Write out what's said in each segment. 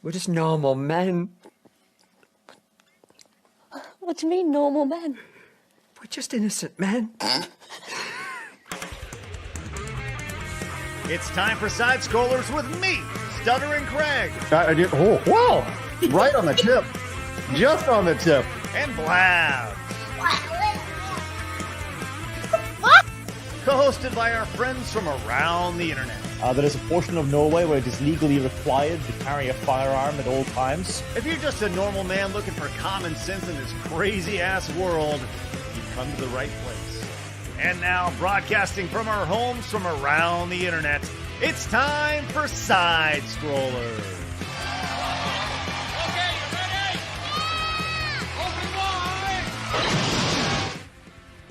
We're just normal men. What do you mean, normal men? We're just innocent men. It's time for Side Scrollers with me, Stuttering Craig. Oh, wow. Right on the tip. Just on the tip. And Blabs. Co-hosted by our friends from around the internet. There is a portion of Norway where it is legally required to carry a firearm at all times. If you're just a normal man looking for common sense in this crazy-ass world, you've come to the right place. And now, broadcasting from our homes from around the internet, it's time for Side Scrollers. Okay, you ready? Open wide!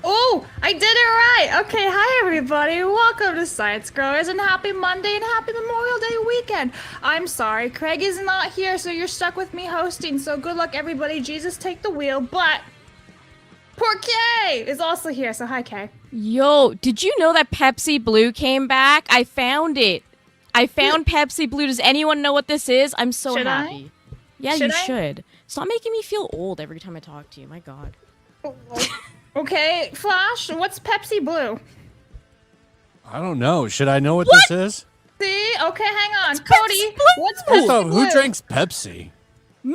Oh, I did it right. Okay, hi everybody. Welcome to Side Scrollers and happy Monday and happy Memorial Day weekend. I'm sorry, Craig is not here, so you're stuck with me hosting. So good luck, everybody. Jesus, take the wheel. But poor Kay is also here. So hi, Kay. Yo, did you know that Pepsi Blue came back? I found it. I found Pepsi Blue. Does anyone know what this is? I'm so happy. Yeah, you should. Stop making me feel old every time I talk to you. My God. Okay, Flash, what's Pepsi Blue? I don't know. Should I know what this is? See? Okay, hang on. Cody, what's Pepsi First off, Blue? who drinks Pepsi? Me!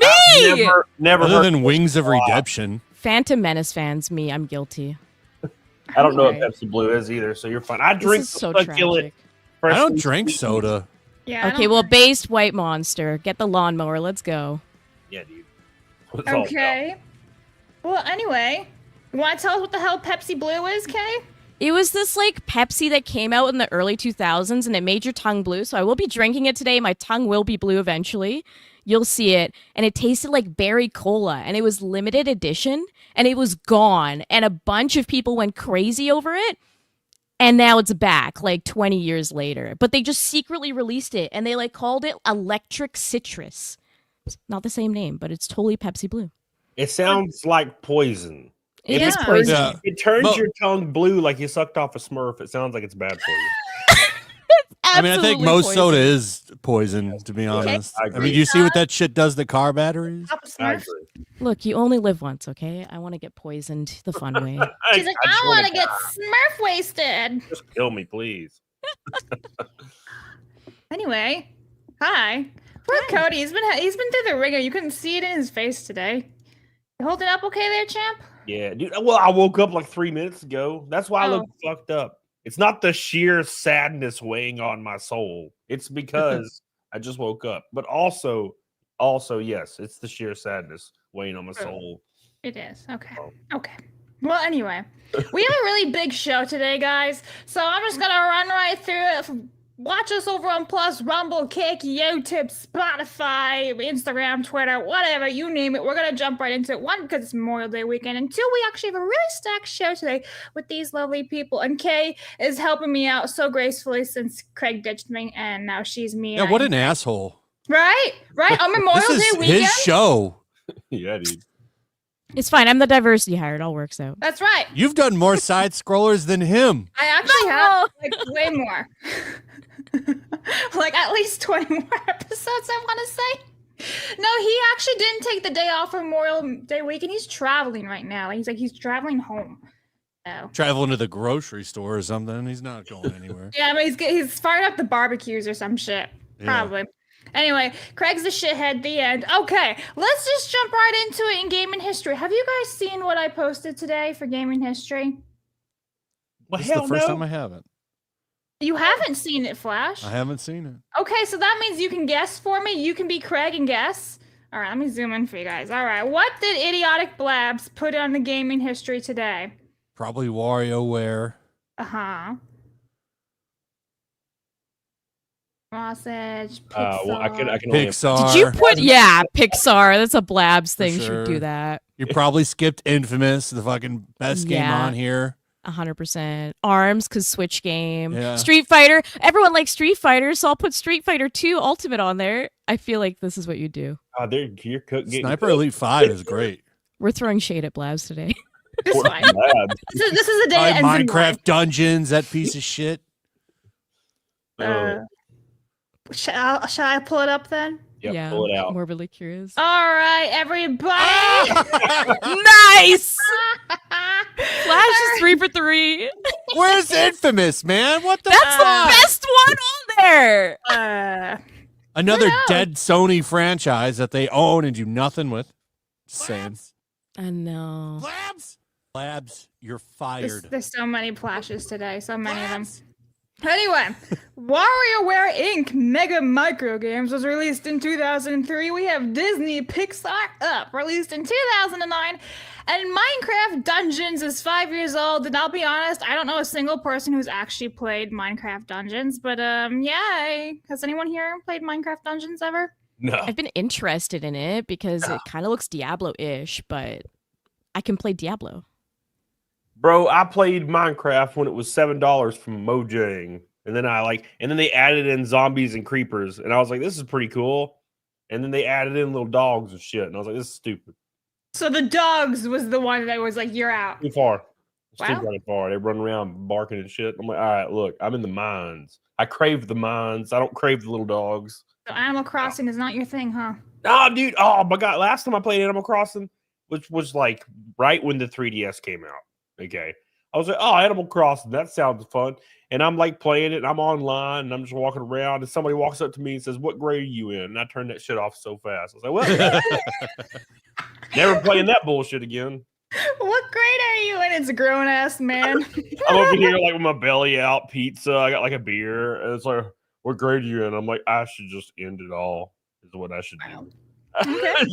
Never Other heard than Wings of Redemption. Phantom Menace fans, me. I'm guilty. I don't know what Alright. Pepsi Blue is either, so you're fine. I drink This is so succulent. tragic. I don't drink soda. Yeah, I Okay, don't- well, based White Monster. Get the lawnmower. Let's go. Yeah, dude. What's all Okay. Well, anyway, you want to tell us what the hell Pepsi Blue is, Kay? It was this, like, Pepsi that came out in the early 2000s, and it made your tongue blue, so I will be drinking it today. My tongue will be blue eventually. You'll see it. And it tasted like berry cola, and it was limited edition, and it was gone, and a bunch of people went crazy over it, and now it's back, like, 20 years later. But they just secretly released it, and they, like, called it Electric Citrus. It's not the same name, but it's totally Pepsi Blue. It sounds like poison. It is Yeah. poison. Yeah. It turns But- your tongue blue like you sucked off a Smurf. It sounds like it's bad for you. I mean, I think Absolutely most poison. soda is poison, to be honest. I I agree. mean, you see what that shit does to car batteries? Papa I Smurf. agree. Look, you only live once, okay? I want to get poisoned the fun way. She's like, I just want to wanna get Smurf wasted. Just kill me, please. Anyway, hi. Poor Cody. He's been through the ringer. You couldn't see it in his face today. You holding up okay there, champ? Yeah, dude. Well, I woke up like 3 minutes ago. That's why I look Oh. fucked up. It's not the sheer sadness weighing on my soul. It's because I just woke up. But also, yes, it's the sheer sadness weighing on my True. soul. It is. Okay. Oh. Okay. Well, anyway, we have a really big show today, guys. So I'm just gonna run right through it. Watch us over on Plus, Rumble, Kick, YouTube, Spotify, Instagram, Twitter, whatever, you name it. We're going to jump right into it. One, because it's Memorial Day weekend. And two, we actually have a really stacked show today with these lovely people. And Kay is helping me out so gracefully since Craig ditched me, and now she's me. Yeah, and what I'm- an asshole. Right? Right? On Memorial This is Day weekend? his show. Yeah, dude. It's fine. I'm the diversity hire. It all works out. That's right. You've done more side scrollers than him. I actually have like way more. Like at least 20 more episodes, I want to say. No, he actually didn't take the day off for Memorial Day weekend. He's traveling right now. He's traveling home. So. Traveling to the grocery store or something. He's not going anywhere. Yeah, but he's firing up the barbecues or some shit. Yeah. Probably. Anyway, Craig's the shithead, the end. Okay, let's just jump right into it in gaming history. Have you guys seen what I posted today for gaming history? Well, This is the first time I haven't. You haven't seen it, Flash? I haven't seen it. Okay, so that means you can guess for me. You can be Craig and guess. All right, let me zoom in for you guys. All right, what did Idiotic Blabs put on the gaming history today? Probably WarioWare. Uh-huh. Sausage, Pixar. Well, I can only Pixar. Did you put, yeah, Pixar. That's a Blabs thing. sure. Should do that. You probably skipped Infamous, the fucking best game Yeah. on here. 100%. ARMS, because Switch game. Yeah. Street Fighter. Everyone likes Street Fighter, so I'll put Street Fighter 2 Ultimate on there. I feel like this is what you do. You're getting Sniper cooked. Elite 5 is great. We're throwing shade at Blabs today. It's fine. Bad. This is a day Buy that ends in Minecraft Dungeons, that piece of shit. Y. Shall I pull it up then? Yep, Yeah, pull it out. morbidly curious. All right, everybody. Nice! Flash is 3 for 3. Where's Infamous, man? What the That's fuck? the best one on there! Another dead Sony franchise that they own and do nothing with. Just saying. I know. Blabs, you're fired. There's so many flashes today, so many of them. Anyway, WarioWare Inc. Mega Micro Games was released in 2003. We have Disney Pixar Up, released in 2009. And Minecraft Dungeons is 5 years old. And I'll be honest, I don't know a single person who's actually played Minecraft Dungeons. But yeah, has anyone here played Minecraft Dungeons ever? No. I've been interested in it because it kind of looks Diablo-ish, but I can play Diablo. Bro, I played Minecraft when it was $7 from Mojang. And then they added in zombies and creepers. And I was like, this is pretty cool. And then they added in little dogs and shit. And I was like, this is stupid. So the dogs was the one that was like, you're out. Too far. It's Wow. too running far. They run around barking and shit. I'm like, all right, look, I'm in the mines. I crave the mines. I don't crave the little dogs. So Animal Crossing is not your thing, huh? Oh, dude. Oh, my God. Last time I played Animal Crossing, which was like right when the 3DS came out. Okay. I was like, oh, Animal Crossing. That sounds fun. And I'm like playing it. And I'm online and I'm just walking around. And somebody walks up to me and says, what grade are you in? And I turned that shit off so fast. I was like, well, never playing that bullshit again. What grade are you in? It's a grown ass man. I'm over here like with my belly out, pizza. I got like a beer. And it's like, what grade are you in? I'm like, I should just end it all. Is what I should do. Okay.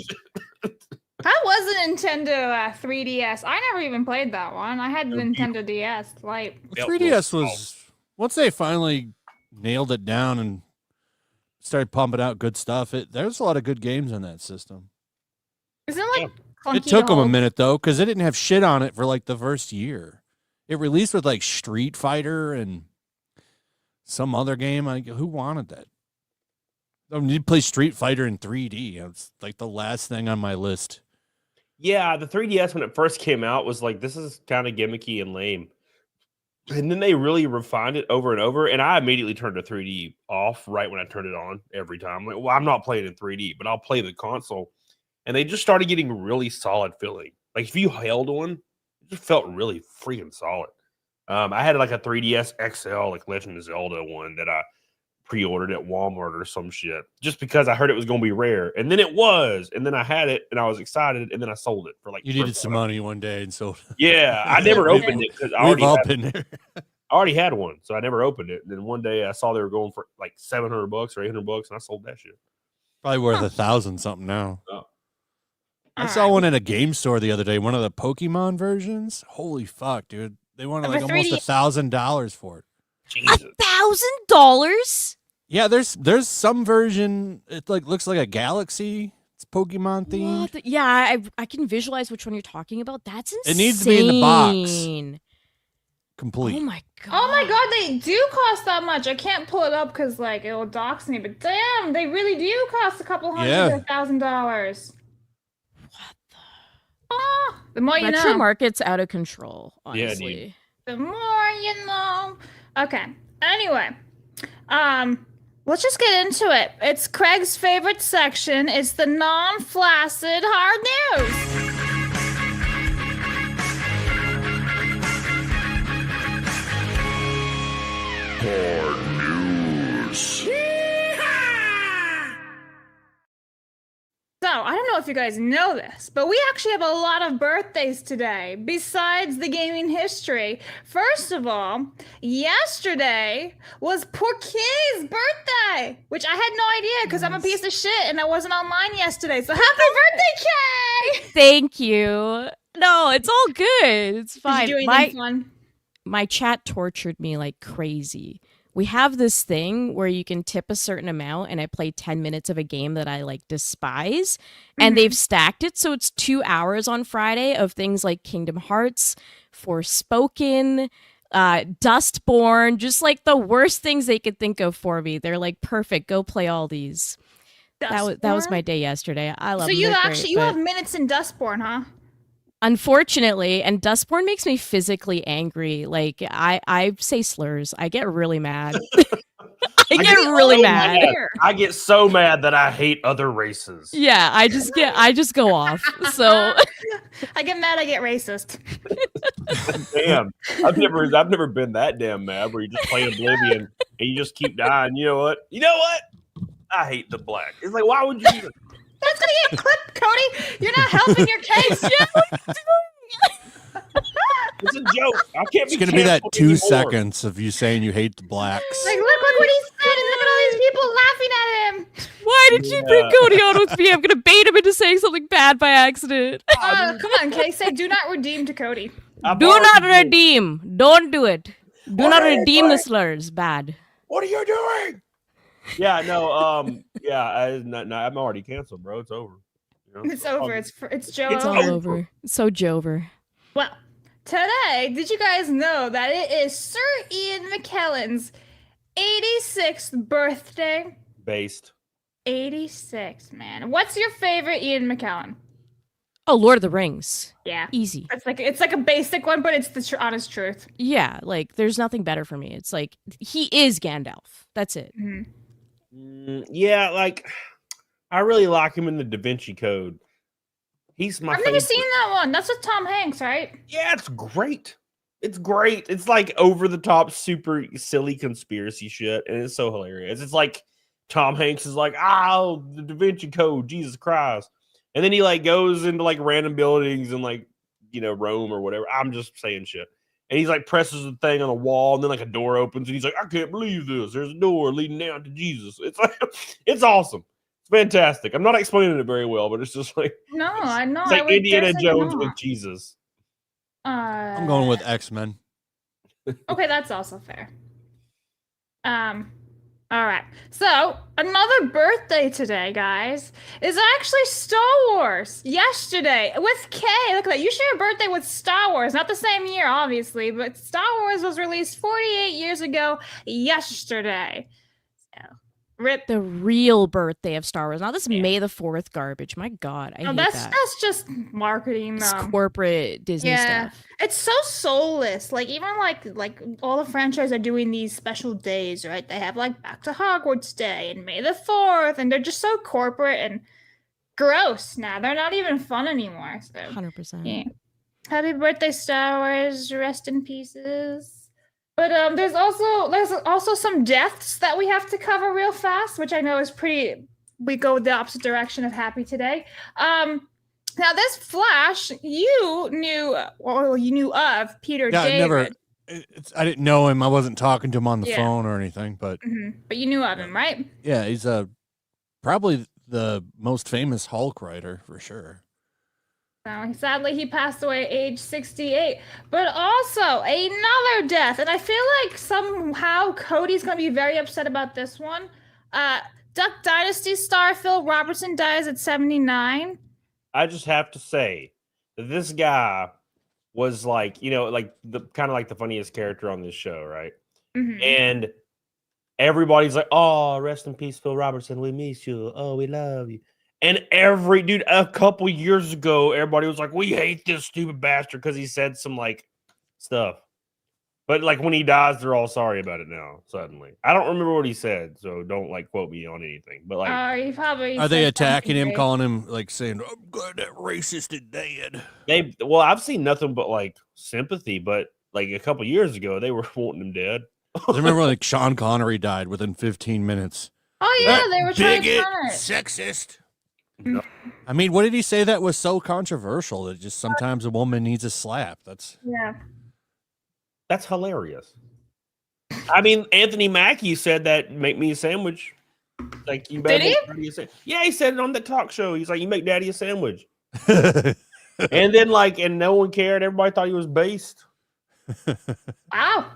How was the Nintendo 3DS? I never even played that one. I had the Nintendo DS. Like 3DS was, once they finally nailed it down and started pumping out good stuff, there's a lot of good games on that system. Isn't it like clunky It took to them a hold? minute, though, because they didn't have shit on it for like the first year. It released with like Street Fighter and some other game. Like, who wanted that? I mean, you play Street Fighter in 3D. It's like the last thing on my list. Yeah, the 3DS when it first came out was like, this is kind of gimmicky and lame. And then they really refined it over and over. And I immediately turned the 3D off right when I turned it on every time. Like, well, I'm not playing in 3D, but I'll play the console. And they just started getting really solid feeling. Like if you held one, it just felt really freaking solid. I had like a 3DS XL, like Legend of Zelda one that I pre-ordered at Walmart or some shit just because I heard it was going to be rare. And then it was. And then I had it and I was excited. And then I sold it for like. You needed some money one day and sold it. Yeah, I never opened it because I We've all already been there. I already had one. So I never opened it. And then one day I saw they were going for like $700 or $800 and I sold that shit. Probably worth 1,000 something now. Oh. I saw one in a game store the other day, one of the Pokemon versions. Holy fuck, dude. They wanted like almost $1,000 for it. Jesus. $1,000? Yeah, there's some version, it like looks like a galaxy. It's Pokemon themed. What? Yeah, I can visualize which one you're talking about. That's insane. It needs to be in the box. Complete. Oh my god. Oh my god, they do cost that much. I can't pull it up because like it'll dox me, but damn, they really do cost a couple hundred to $1,000. The more you Metro know. Market's out of control, Yeah, honestly. The more you know. Okay. Anyway, let's just get into it. It's Craig's favorite section. It's the non-flaccid hard news. So, I don't know if you guys know this, but we actually have a lot of birthdays today, besides the gaming history. First of all, yesterday was Porky's birthday, which I had no idea because I'm a piece of shit and I wasn't online yesterday. So happy birthday, Kay! Thank you. No, it's all good. It's fine. Did you do anything fun? My chat tortured me like crazy. We have this thing where you can tip a certain amount, and I play 10 minutes of a game that I like despise, and they've stacked it so it's 2 hours on Friday of things like Kingdom Hearts, Forspoken, Dustborn, just like the worst things they could think of for me. They're like, perfect, go play all these. That was my day yesterday. I love. So you actually you have minutes in Dustborn, huh? Unfortunately, and Dustborn makes me physically angry. Like I say slurs. I get really mad. I I get really mad. I get so mad that I hate other races. Yeah, I just go off. So I get mad, I get racist. Damn, I've never been that damn mad where you just play Oblivion and you just keep dying. You know what? I hate the black. It's like, why would you do that? That's gonna get clipped, Cody. You're not helping your case. It's a joke. I can't. It's gonna be that 2 seconds of you saying you hate the blacks. Like, look what he said, and look at all these people laughing at him. why did you bring Cody on with me? I'm gonna bait him into saying something bad by accident. Come on, Kay. Say do not redeem to Cody. Do not redeem. Don't do it. Do not redeem the slurs. Bad. What are you doing? Yeah, no, I'm already canceled, bro. It's over. You know? It's over. It's Joe. It's all over. It's so Jover. Well, today, did you guys know that it is Sir Ian McKellen's 86th birthday? Based. 86, man. What's your favorite Ian McKellen? Oh, Lord of the Rings. Yeah. Easy. It's like a basic one, but it's the honest truth. Yeah, like there's nothing better for me. It's like he is Gandalf. That's it. Mm-hmm. Yeah, like I really like him in the Da Vinci Code. He's my I've favorite. never seen that one. That's with Tom Hanks, right? Yeah, it's great. It's great. It's like over the top, super silly conspiracy shit, and it's so hilarious. It's like Tom Hanks is like, the Da Vinci Code, Jesus Christ. And then he like goes into like random buildings in like, Rome or whatever. I'm just saying shit. And he's like presses the thing on a wall, and then like a door opens, and he's like, I can't believe this. There's a door leading down to Jesus. It's like, it's awesome. It's fantastic. I'm not explaining it very well, but it's just like, No, I know. it's like Indiana Jones with Jesus. I'm going with X-Men. Okay, that's also fair. All right. So, another birthday today, guys, is actually Star Wars. Yesterday, with Kay. Look at that. You share a birthday with Star Wars. Not the same year, obviously, but Star Wars was released 48 years ago yesterday. So, rip. The real birthday of Star Wars. Not this May the 4th garbage. My God, I hate that. That's just marketing. It's corporate Disney stuff. It's so soulless. Like even like all the franchises are doing these special days, right? They have like Back to Hogwarts Day and May the 4th, and they're just so corporate and gross now. They're not even fun anymore. So 100%. yeah. Happy birthday, Star Wars. Rest in pieces. But there's also some deaths that we have to cover real fast, which I know is pretty. We go the opposite direction of happy today. Now this Flash, you knew of Peter David. I didn't know him. I wasn't talking to him on the phone or anything, but but you knew of him, right? Yeah, he's probably the most famous Hulk writer for sure. So sadly, he passed away at age 68. But also another death, and I feel like somehow Cody's gonna be very upset about this one. Duck Dynasty star Phil Robertson dies at 79. I just have to say that this guy was like, like the kind of like the funniest character on this show, right? Mm-hmm. And everybody's like, "Oh, rest in peace, Phil Robertson. We miss you. Oh, we love you." And a couple years ago, everybody was like, "We hate this stupid bastard because he said some like stuff." But like when he dies, they're all sorry about it now. Suddenly, I don't remember what he said, so don't like quote me on anything. But like, he probably are they attacking him, calling him like saying, "I'm glad that racist is dead"? I've seen nothing but like sympathy. But like a couple years ago, they were wanting him dead. I remember like Sean Connery died within 15 minutes. Oh yeah, they were trying to bigot, turn it. sexist. No. I mean, what did he say that was so controversial that just sometimes a woman needs a slap? That's hilarious. I mean, Anthony Mackie said that make me a sandwich. Like you better make daddy a sandwich. Yeah, he said it on the talk show. He's like, you make daddy a sandwich. And then and no one cared. Everybody thought he was based. Wow.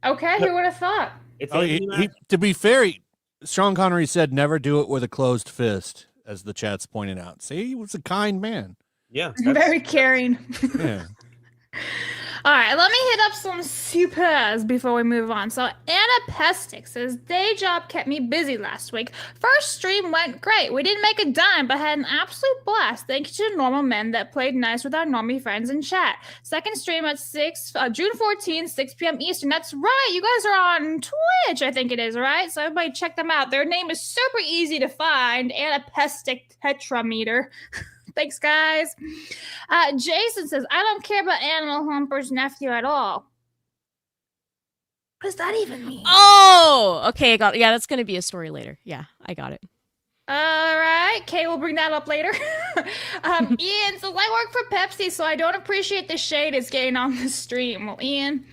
Okay, who would have thought? To be fair, Sean Connery said never do it with a closed fist, as the chat's pointing out. See, he was a kind man. Yeah. Very caring. Yeah. All right, let me hit up some supers before we move on. So Anna Pestic says, day job kept me busy last week. First stream went great. We didn't make a dime, but had an absolute blast. Thank you to normal men that played nice with our normie friends in chat. Second stream at June 14th, 6 p.m. Eastern. That's right. You guys are on Twitch, I think it is, right? So everybody check them out. Their name is super easy to find. Anna Pestic Tetrameter. Thanks, guys. Jason says, I don't care about Animal Humper's nephew at all. What does that even mean? Oh, okay. I got it. Yeah, that's going to be a story later. Yeah, I got it. All right. Kay will bring that up later. Ian says, I work for Pepsi, so I don't appreciate the shade it's getting on the stream. Well, Ian,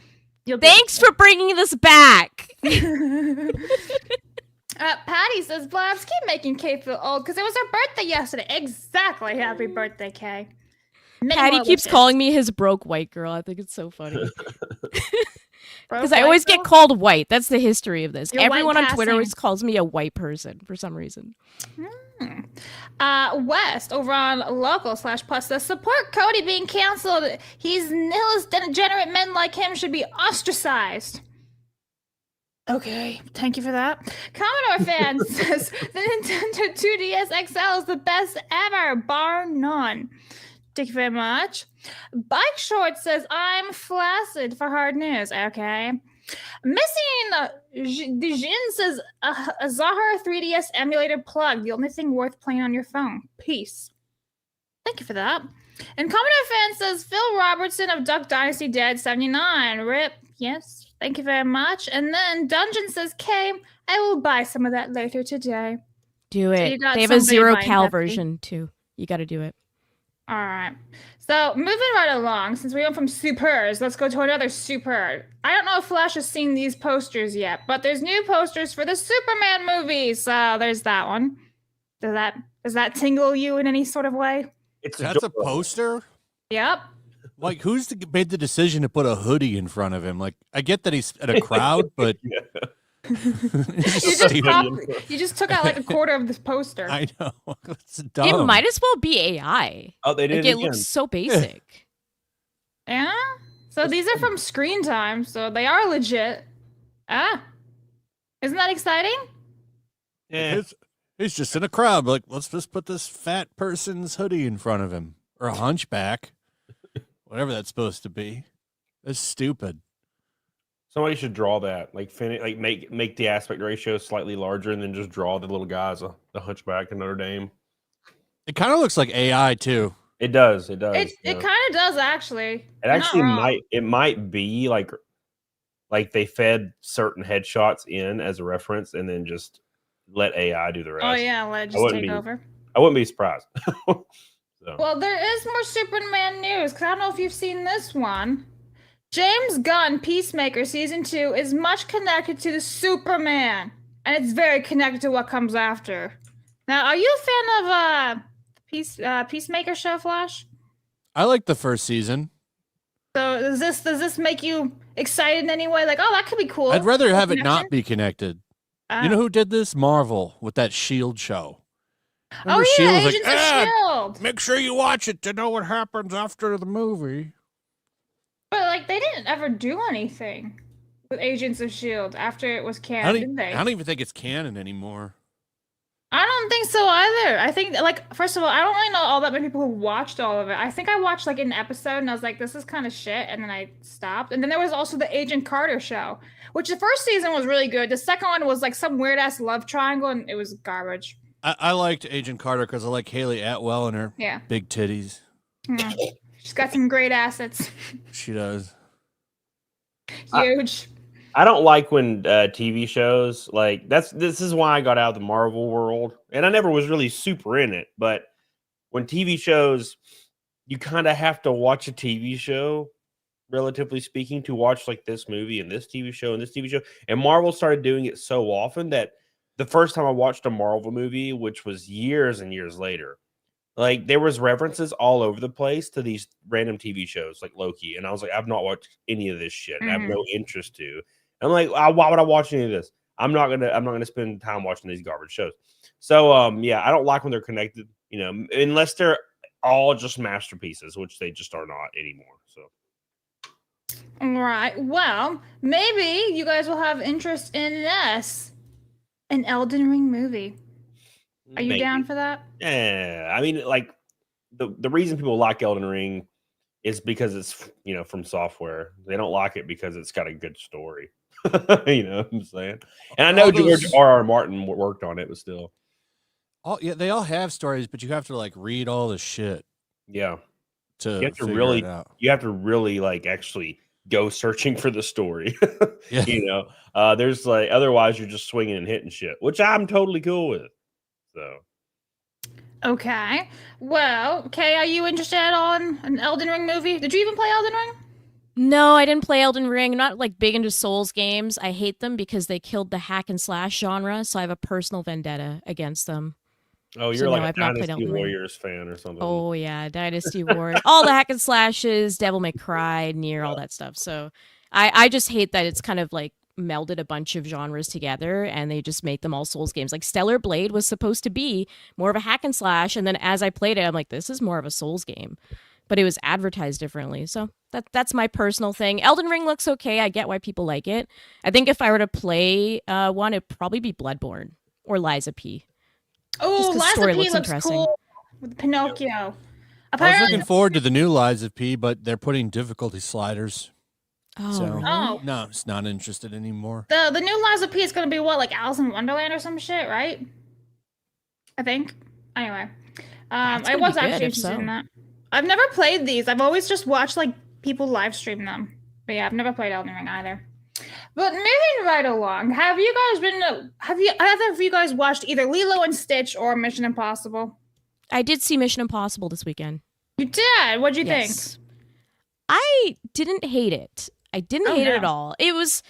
thanks for bringing this back. Patty says, Blabs, keep making Kay feel old because it was her birthday yesterday. Exactly. Happy birthday, Kay. Patty keeps calling me his broke white girl. I think it's so funny. Because I always get called white. That's the history of this. You're Everyone white on Twitter passing. always calls me a white person for some reason. West over on local/plus says, support Cody being canceled. He's nihilist degenerate men like him should be ostracized. Okay, thank you for that. Commodore fan says the Nintendo 2DS XL is the best ever, bar none. Thank you very much. Bike Short says, I'm flaccid for hard news. Okay. Missing Dijin says, a Zahar 3DS emulator plug, the only thing worth playing on your phone. Peace. Thank you for that. And Commodore fan says, Phil Robertson of Duck Dynasty dead 79. Rip. Yes. Thank you very much. And then Dungeon says, Kay, I will buy some of that later today. Do So it. you got They have a somebody 0 buying cal Pepsi. version too. You got to do it. All right. So moving right along, since we went from supers, let's go to another super. I don't know if Flash has seen these posters yet, but there's new posters for the Superman movie. So there's that one. Does that tingle you in any sort of way? That's a poster? Yep. Like, made the decision to put a hoodie in front of him? Like, I get that he's at a crowd, but You just took out like a quarter of this poster. I know. It's dumb. It might as well be AI. Oh, they did Like, it it again. looks so basic. Yeah. So these are from Screen Time, so they are legit. Isn't that exciting? Yeah. He's just in a crowd. Like, let's just put this fat person's hoodie in front of him. Or a hunchback. Whatever that's supposed to be. That's stupid. Somebody should draw that, like make the aspect ratio slightly larger, and then just draw the little guys, the hunchback in Notre Dame. It kind of looks like AI too. It does. It does. It kind of does actually. It actually might. It might be like they fed certain headshots in as a reference, and then just let AI do the rest. Oh yeah, let it just take over. I wouldn't be surprised. So. Well, there is more Superman news because I don't know if you've seen this one. James Gunn, Peacemaker Season 2 is much connected to the Superman, and it's very connected to what comes after. Now, are you a fan of Peacemaker show, Flash? I like the first season. So does this make you excited in any way? Like, oh, that could be cool. I'd rather have it Connection? not be connected. You know who did this? Marvel with that S.H.I.E.L.D. show. Remember Oh yeah, S.H.I.E.L.D. was Agents of S.H.I.E.L.D. Make sure you watch it to know what happens after the movie. But like, they didn't ever do anything with Agents of S.H.I.E.L.D. after it was canon, did they? I don't even think it's canon anymore. I don't think so either. I think, like, first of all, I don't really know all that many people who watched all of it. I think I watched like an episode and I was like, this is kind of shit, and then I stopped. And then there was also the Agent Carter show, which the first season was really good. The second one was like some weird ass love triangle, and it was garbage. I liked Agent Carter because I like Haley Atwell and her big titties. Yeah. She's got some great assets. She does. Huge. I don't like when TV shows like this is why I got out of the Marvel world, and I never was really super in it. But when TV shows, you kind of have to watch a TV show, relatively speaking, to watch like this movie and this TV show and this TV show. And Marvel started doing it so often that the first time I watched a Marvel movie, which was years and years later, like there was references all over the place to these random TV shows like Loki, and I was like, I've not watched any of this shit. And I have no interest to. I'm like, why would I watch any of this? I'm not gonna spend time watching these garbage shows. So yeah, I don't like when they're connected, unless they're all just masterpieces, which they just are not anymore. So Right. Well, maybe you guys will have interest in this, an Elden Ring movie. Are you Maybe. down for that? Yeah, I mean, like the reason people like Elden Ring is because it's from software. They don't like it because it's got a good story. You know what I'm saying? And I know All George those- R.R. Martin worked on it, but still, they all have stories, but you have to like read all the shit yeah. to You have to figure really, it out. like actually go searching for the story. Yeah. There's like otherwise you're just swinging and hitting shit, which I'm totally cool with. So. Okay. Well, Kay, are you interested at all in an Elden Ring movie? Did you even play Elden Ring? No, I didn't play Elden Ring. I'm not like big into Souls games. I hate them because they killed the hack and slash genre, so I have a personal vendetta against them. Oh, you're So, like no, a I've not played Dynasty Elden Ring. Warriors fan or something. Oh yeah, Dynasty Warriors, all the hack and slashes, Devil May Cry, Nier, all that stuff. So I just hate that it's kind of like melded a bunch of genres together and they just make them all Souls games. Like Stellar Blade was supposed to be more of a hack and slash, and then as I played it, I'm like, this is more of a Souls game. But it was advertised differently. So that's my personal thing. Elden Ring looks okay. I get why people like it. I think if I were to play one, it'd probably be Bloodborne or Liza P. Oh, 'cause story Liza P looks looks interesting. cool with Pinocchio. I was Apparently, looking forward to the new Liza P, but they're putting difficulty sliders. Oh, So really? Oh. no, it's not interested anymore. the new Liza P is gonna be what, like Alice in Wonderland or some shit, right? I think. Anyway, That's I gonna was be good, actually if interested so. in that. I've never played these. I've always just watched like people live stream them. But yeah, I've never played Elden Ring either. But moving right along, have either of you guys watched either Lilo and Stitch or Mission Impossible? I did see Mission Impossible this weekend. You did. What'd you think? Yes. I didn't hate it. I didn't Oh, hate it no. at all. It was.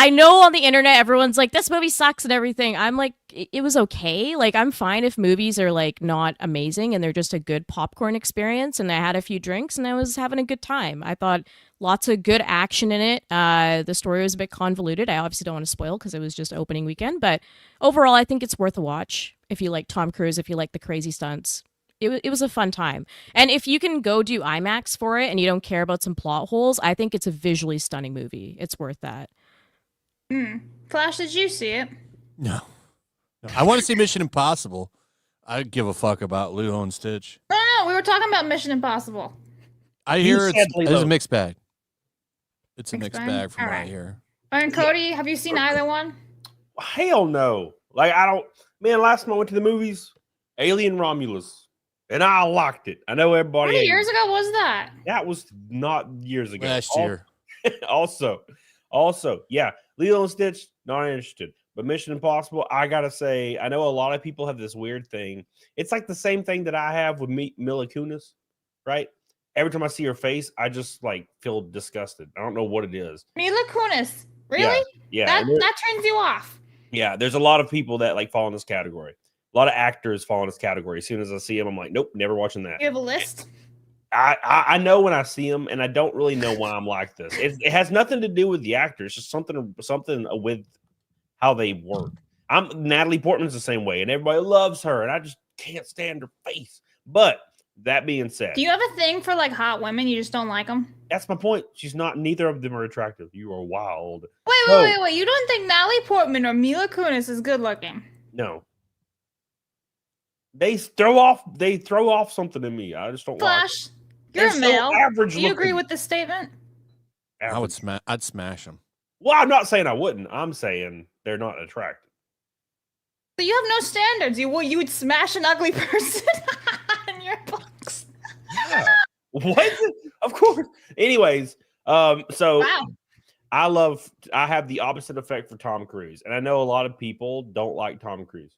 I know on the internet everyone's like, this movie sucks and everything. I'm like, it was okay. Like, I'm fine if movies are like not amazing and they're just a good popcorn experience. And I had a few drinks and I was having a good time. I thought lots of good action in it. The story was a bit convoluted. I obviously don't want to spoil because it was just opening weekend. But overall, I think it's worth a watch if you like Tom Cruise, if you like the crazy stunts. It was a fun time. And if you can go do IMAX for it and you don't care about some plot holes, I think it's a visually stunning movie. It's worth that. Flash, did you see it? No. I want to see Mission Impossible. I give a fuck about Lilo and Stitch. No, we were talking about Mission Impossible. I hear said it's Lilo. a mixed bag. It's a Mixed mixed bag? bag from All what I right. hear. And Cody, have you seen either one? Hell no. Like I don't. Man, last time I went to the movies, Alien Romulus, and I liked it. I know everybody. How many hated years it. ago was that? That was not years ago. Last year. Also, yeah, Lilo and Stitch, not interested. But Mission Impossible, I gotta say, I know a lot of people have this weird thing. It's like the same thing that I have with Mila Kunis, right? Every time I see her face, I just like feel disgusted. I don't know what it is. Mila Kunis. Really? Yeah, That and there- that turns you off. yeah. There's a lot of people that like fall in this category. A lot of actors fall in this category. As soon as I see them, I'm like, nope, never watching that. You have a list? I know when I see them, and I don't really know why I'm like this. It has nothing to do with the actor. It's just something with how they work. Natalie Portman's the same way, and everybody loves her, and I just can't stand her face. But that being said, Do you have a thing for like hot women? You just don't like them? that's my point. She's not. Neither of them are attractive. You are wild. Wait. You don't think Natalie Portman or Mila Kunis is good looking? No. They throw off something in me. I just don't like. Flash, you're They're a so male. average Do you agree looking. with this statement? I would I'd smash them. Well, I'm not saying I wouldn't. I'm saying they're not attractive. So you have no standards. You would smash an ugly person in your box. Yeah. What? Of course. Anyways, so Wow. I have the opposite effect for Tom Cruise, and I know a lot of people don't like Tom Cruise.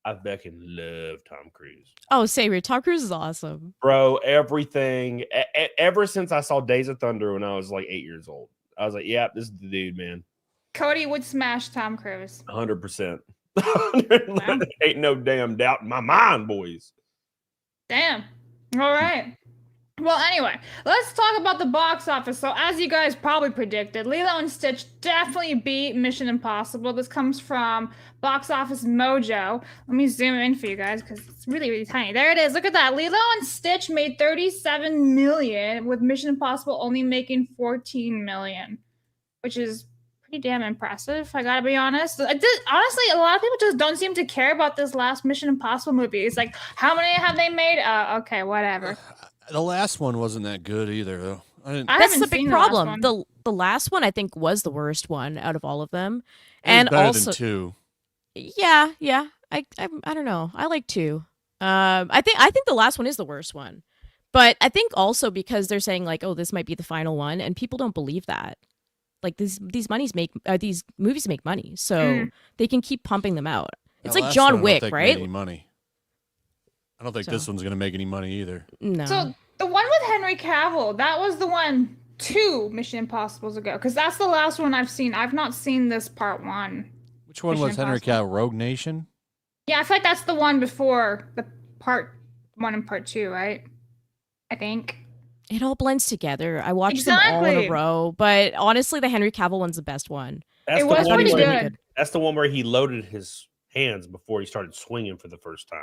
I fucking love Tom Cruise, Oh, Savior, Tom Cruise is awesome. bro. Everything ever since I saw Days of Thunder when I was like 8 years old, I was like, yeah, this is the dude, man. Cody would smash Tom Cruise. 100%. Wow. Ain't no damn doubt in my mind, boys. Damn. All right. Well, anyway, let's talk about the box office. So, as you guys probably predicted, Lilo and Stitch definitely beat Mission Impossible. This comes from Box Office Mojo. Let me zoom in for you guys because it's really, really tiny. There it is. Look at that. Lilo and Stitch made 37 million, with Mission Impossible only making 14 million, which is pretty damn impressive. I gotta be honest. Honestly, a lot of people just don't seem to care about this last Mission Impossible movie. It's like, how many have they made? Okay, whatever. The last one wasn't that good either, though. That's the big problem. The last one I think was the worst one out of all of them, and better also than 2. Yeah. I don't know. I like 2. I think the last one is the worst one, but I think also because they're saying like, oh, this might be the final one, and people don't believe that. Like these movies make money, so they can keep pumping them out. It's like John Wick, right? Any money. I don't think this one's gonna make any money either. No. So the one with Henry Cavill, that was the one 2 Mission Impossibles ago, because that's the last one I've seen. I've not seen this part 1. Which one was Henry Cavill? Rogue Nation? Yeah, I feel like that's the one before the part 1 and part 2, right? I think. It all blends together. I watched them all in a row, but honestly, the Henry Cavill one's the best one. It was pretty good. That's the one where he loaded his hands before he started swinging for the first time.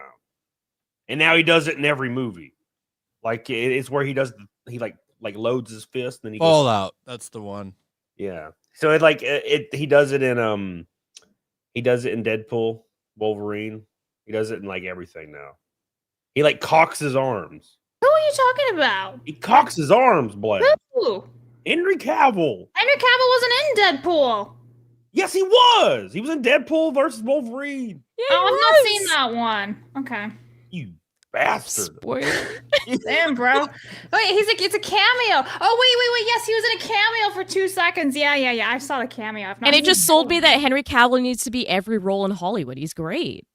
And now he does it in every movie. Like it's where he does he loads his fist and then he goes out. That's the one. Yeah. So he does it in Deadpool, Wolverine. He does it in like everything now. He like cocks his arms. Who are you talking about? He cocks his arms, Blabs. Who? Henry Cavill. Henry Cavill wasn't in Deadpool. Yes, he was. He was in Deadpool versus Wolverine. Yeah, I've not seen that one. Okay. You bastard. Damn, bro. Wait, it's a cameo. Oh, wait. Yes, he was in a cameo for 2 seconds. Yeah. I saw the cameo. And it just sold me that Henry Cavill needs to be every role in Hollywood. He's great.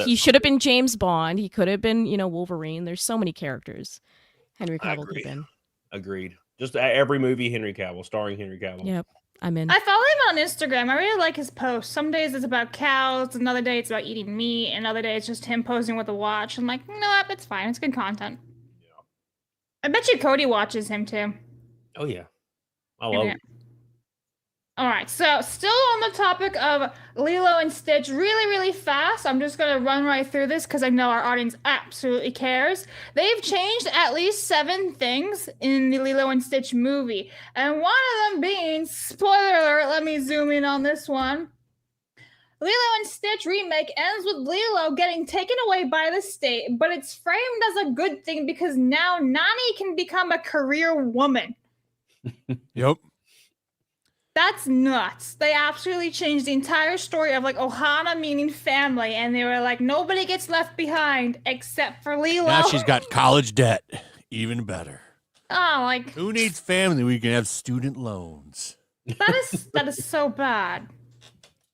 He should have been James Bond. He could have been, Wolverine. There's so many characters Henry Cavill could have been. Agreed. Just every movie, Henry Cavill, starring Henry Cavill. Yep. I'm in. I follow him on Instagram. I really like his posts. Some days it's about cows, another day it's about eating meat, another day it's just him posing with a watch. I'm like, no, that's fine. It's good content. Yeah. I bet you Cody watches him too. Oh yeah. I love it. All right, so still on the topic of Lilo and Stitch, really, really fast. I'm just going to run right through this because I know our audience absolutely cares. They've changed at least 7 things in the Lilo and Stitch movie. And one of them being, spoiler alert, let me zoom in on this one. Lilo and Stitch remake ends with Lilo getting taken away by the state, but it's framed as a good thing because now Nani can become a career woman. Yep. That's nuts. They absolutely changed the entire story of like Ohana meaning family, and they were like, nobody gets left behind except for Lilo. Now she's got college debt. Even better. Oh, like who needs family? We can have student loans. That is so bad.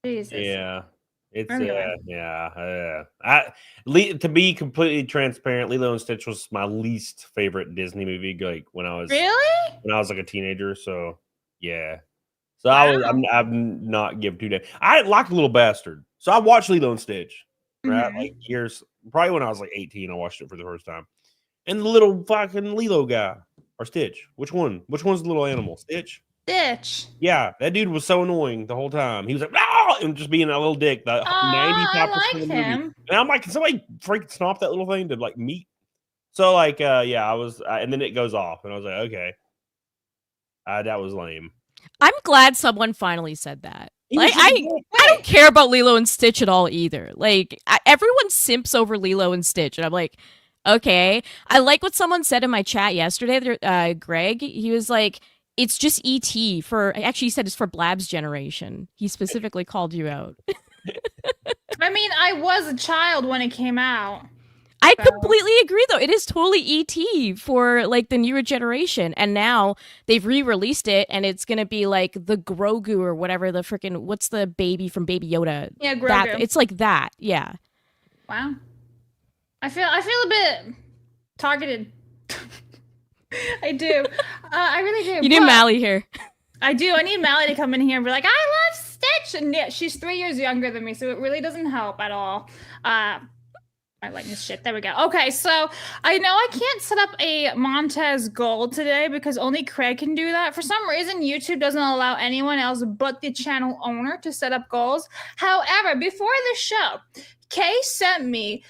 Jesus. Yeah. It's to be completely transparent, Lilo and Stitch was my least favorite Disney movie. Like when I was like a teenager. So yeah. So I'm not give 2 days. I like Little Bastard, so I watched Lilo and Stitch, right? Like years, probably when I was like 18, I watched it for the first time. And the little fucking Lilo guy or Stitch, which one? Which one's the little animal? Stitch. Yeah, that dude was so annoying the whole time. He was like, "No!" and just being a little dick. The 95% of the movie. And I'm like, can somebody freaking stomp that little thing to like meat? So like, I was, and then it goes off, and I was like, okay, that was lame. I'm glad someone finally said that. Like, I don't care about Lilo and Stitch at all either. Like, everyone simps over Lilo and Stitch, and I'm like, okay. I like what someone said in my chat yesterday. Greg, he was like, it's just E.T. Actually, he said it's for Blabs generation. He specifically called you out. I mean, I was a child when it came out. I completely agree, though. It is totally E.T. for, like, the newer generation. And now they've re-released it, and it's going to be, like, the Grogu or whatever the freaking... What's the baby from Baby Yoda? Yeah, Grogu. It's like that, yeah. Wow. I feel a bit targeted. I do. I really do. You need Mally here. I do. I need Mally to come in here and be like, I love Stitch! And yeah, she's 3 years younger than me, so it really doesn't help at all. I like this shit. There we go. Okay, so I know I can't set up a Montez goal today because only Craig can do that. For some reason, YouTube doesn't allow anyone else but the channel owner to set up goals. However, before the show, Kay sent me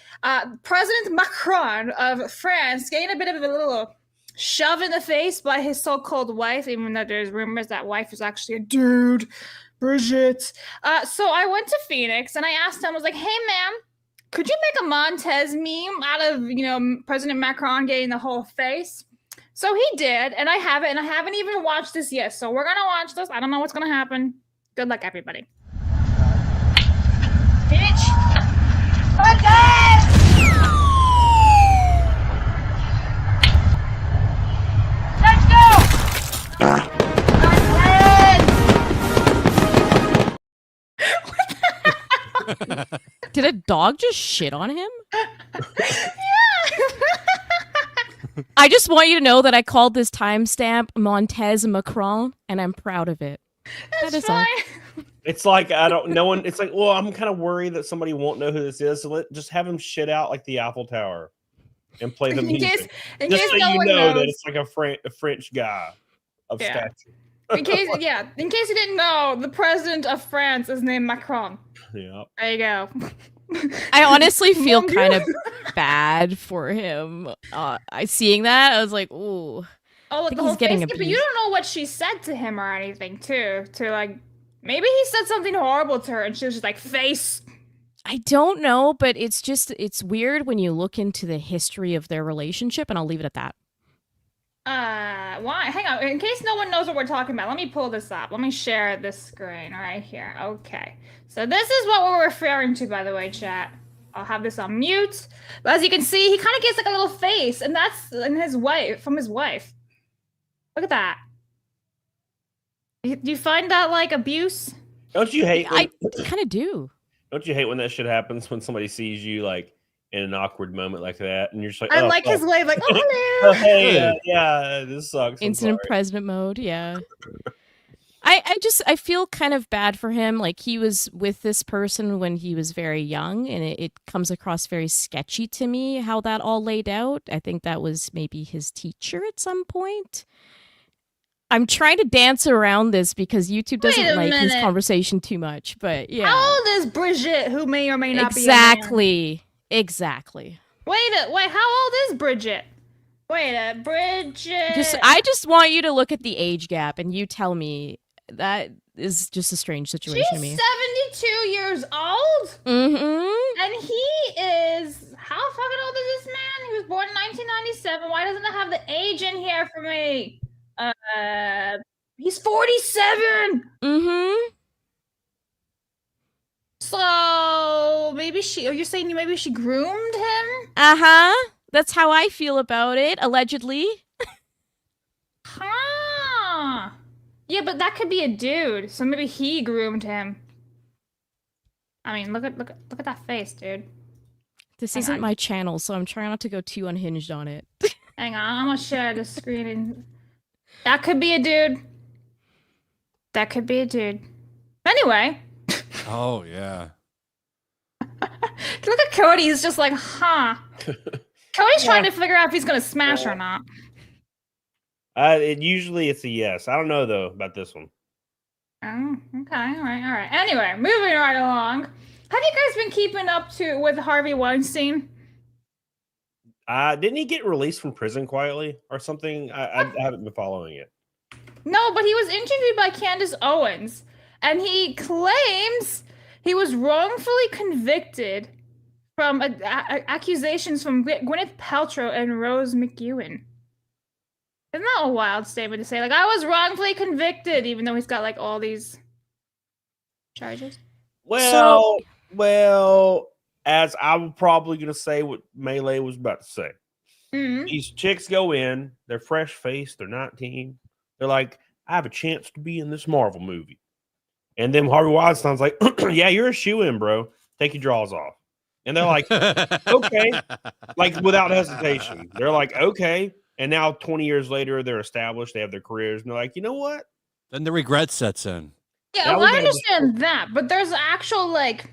President Macron of France getting a bit of a little shove in the face by his so-called wife, even though there's rumors that wife is actually a dude, Brigitte. So I went to Phoenix and I asked him, I was like, hey, ma'am, could you make a Montez meme out of, President Macron getting the whole face? So he did, and I have it, and I haven't even watched this yet. So we're going to watch this. I don't know what's going to happen. Good luck, everybody. Bitch! Montez! Let's go! Did a dog just shit on him? I just want you to know that I called this timestamp Montez Macron, and I'm proud of it. That is all. It's like it's like, well, I'm kind of worried that somebody won't know who this is, so just have him shit out like the Eiffel Tower and play the music. In just case so no you one know knows. that it's like a French guy of stature. In case you didn't know, the president of France is named Macron. Yeah. There you go. I honestly feel kind of bad for him. Seeing that, I was like, ooh. Oh, think the whole he's getting face, but you don't know what she said to him or anything, too. Maybe he said something horrible to her, and she was just like, face. I don't know, but it's weird when you look into the history of their relationship, and I'll leave it at that. Why? Hang on. In case no one knows what we're talking about, let me pull this up. Let me share this screen right here. Okay. So this is what we're referring to, by the way, chat. I'll have this on mute. But as you can see, he kind of gets like a little face, and that's from his wife. Look at that. Do you find that like abuse? Don't you hate? I kind of do. Don't you hate when that shit happens when somebody sees you like in an awkward moment like that, and you're just like, I like his wave, like, oh hello. Oh, hey, yeah, this sucks. Instant president mode, yeah. I feel kind of bad for him. Like, he was with this person when he was very young, and it comes across very sketchy to me how that all laid out. I think that was maybe his teacher at some point. I'm trying to dance around this because YouTube doesn't like this conversation too much, but yeah. How old is Brigitte, who may or may not be Exactly. Wait, how old is Brigitte? Bridget. I just want you to look at the age gap, and you tell me. That is just a strange situation to me. She's 72 years old? Mm-hmm. And he is... How fucking old is this man? He was born in 1997. Why doesn't it have the age in here for me? He's 47! Mm-hmm. So, maybe you're saying maybe she groomed him? Uh-huh. That's how I feel about it, allegedly. Huh. Yeah, but that could be a dude. So maybe he groomed him. I mean, look at that face, dude. This isn't my channel, so I'm trying not to go too unhinged on it. Hang on, I'm gonna share the screen. That could be a dude. Anyway. Oh, yeah. Look at Cody. He's just like, huh. Cody's trying to figure out if he's gonna smash or not. Usually it's a yes. I don't know though about this one. Oh, okay, all right. Anyway, moving right along. Have you guys been keeping up with Harvey Weinstein? Didn't he get released from prison quietly or something? I haven't been following it. No, but he was interviewed by Candace Owens, and he claims he was wrongfully convicted from accusations from Gwyneth Paltrow and Rose McEwen. Isn't that a wild statement to say? Like, I was wrongfully convicted, even though he's got, like, all these charges? Well, as I'm probably going to say what Melee was about to say. Mm-hmm. These chicks go in, they're fresh-faced, they're 19. They're like, I have a chance to be in this Marvel movie. And then Harvey Weinstein's like, yeah, you're a shoo-in, bro. Take your drawers off. And they're like, okay. Like, without hesitation. They're like, okay. And now 20 years later, they're established. They have their careers. And they're like, you know what? Then the regret sets in. Yeah, well, I understand that. But there's actual, like,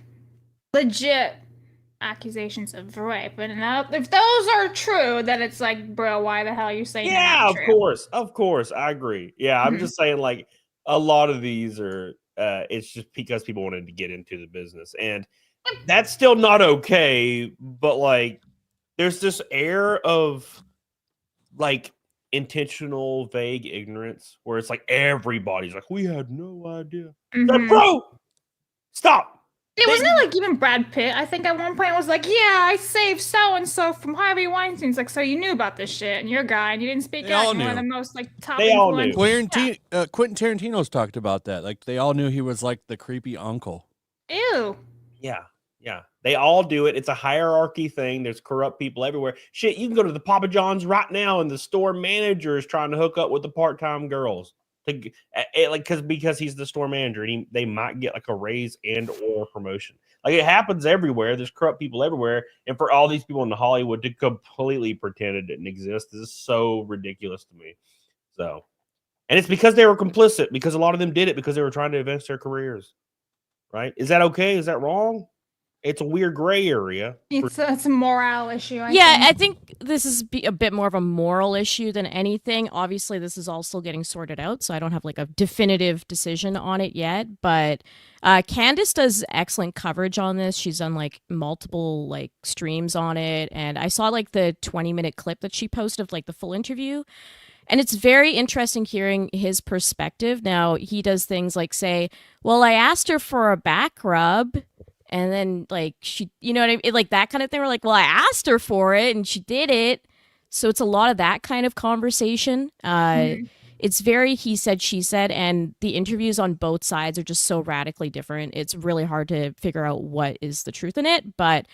legit accusations of rape. And now, if those are true, then it's like, bro, why the hell are you saying they're Yeah, not of true? course, I agree. Yeah, I'm Mhm. just saying, like, a lot of these are. It's just because people wanted to get into the business, and that's still not okay. But like, there's this air of like intentional, vague ignorance where it's like everybody's like, we had no idea. Like, Mhm. bro, stop. Yeah, wasn't it like even Brad Pitt? I think at one point was like, "Yeah, I saved so and so from Harvey Weinstein." It's like, so you knew about this shit, and you're a guy, and you didn't speak They out. all You're one of knew. the most like top They all knew. influencers. Quentin Tarantino's talked about that. Like they all knew he was like the creepy uncle. Ew. Yeah. They all do it. It's a hierarchy thing. There's corrupt people everywhere. Shit, you can go to the Papa John's right now, and the store manager is trying to hook up with the part-time girls because he's the store manager, and they might get like a raise and or promotion. Like it happens everywhere. There's corrupt people everywhere, and for all these people in Hollywood to completely pretend it didn't exist is so ridiculous to me. So, and it's because they were complicit, because a lot of them did it because they were trying to advance their careers. Right? Is that okay? Is that wrong? It's a weird gray area. It's a moral issue. I think this is a bit more of a moral issue than anything. Obviously, this is all still getting sorted out, so I don't have like a definitive decision on it yet. But Candace does excellent coverage on this. She's done like multiple like streams on it, and I saw like the 20-minute clip that she posted of like the full interview. And it's very interesting hearing his perspective. Now, he does things like say, well, I asked her for a back rub. And then, like, she, you know what I mean? Like, that kind of thing. We're like, well, I asked her for it and she did it. So it's a lot of that kind of conversation. It's very he said, she said. And the interviews on both sides are just so radically different. It's really hard to figure out what is the truth in it. But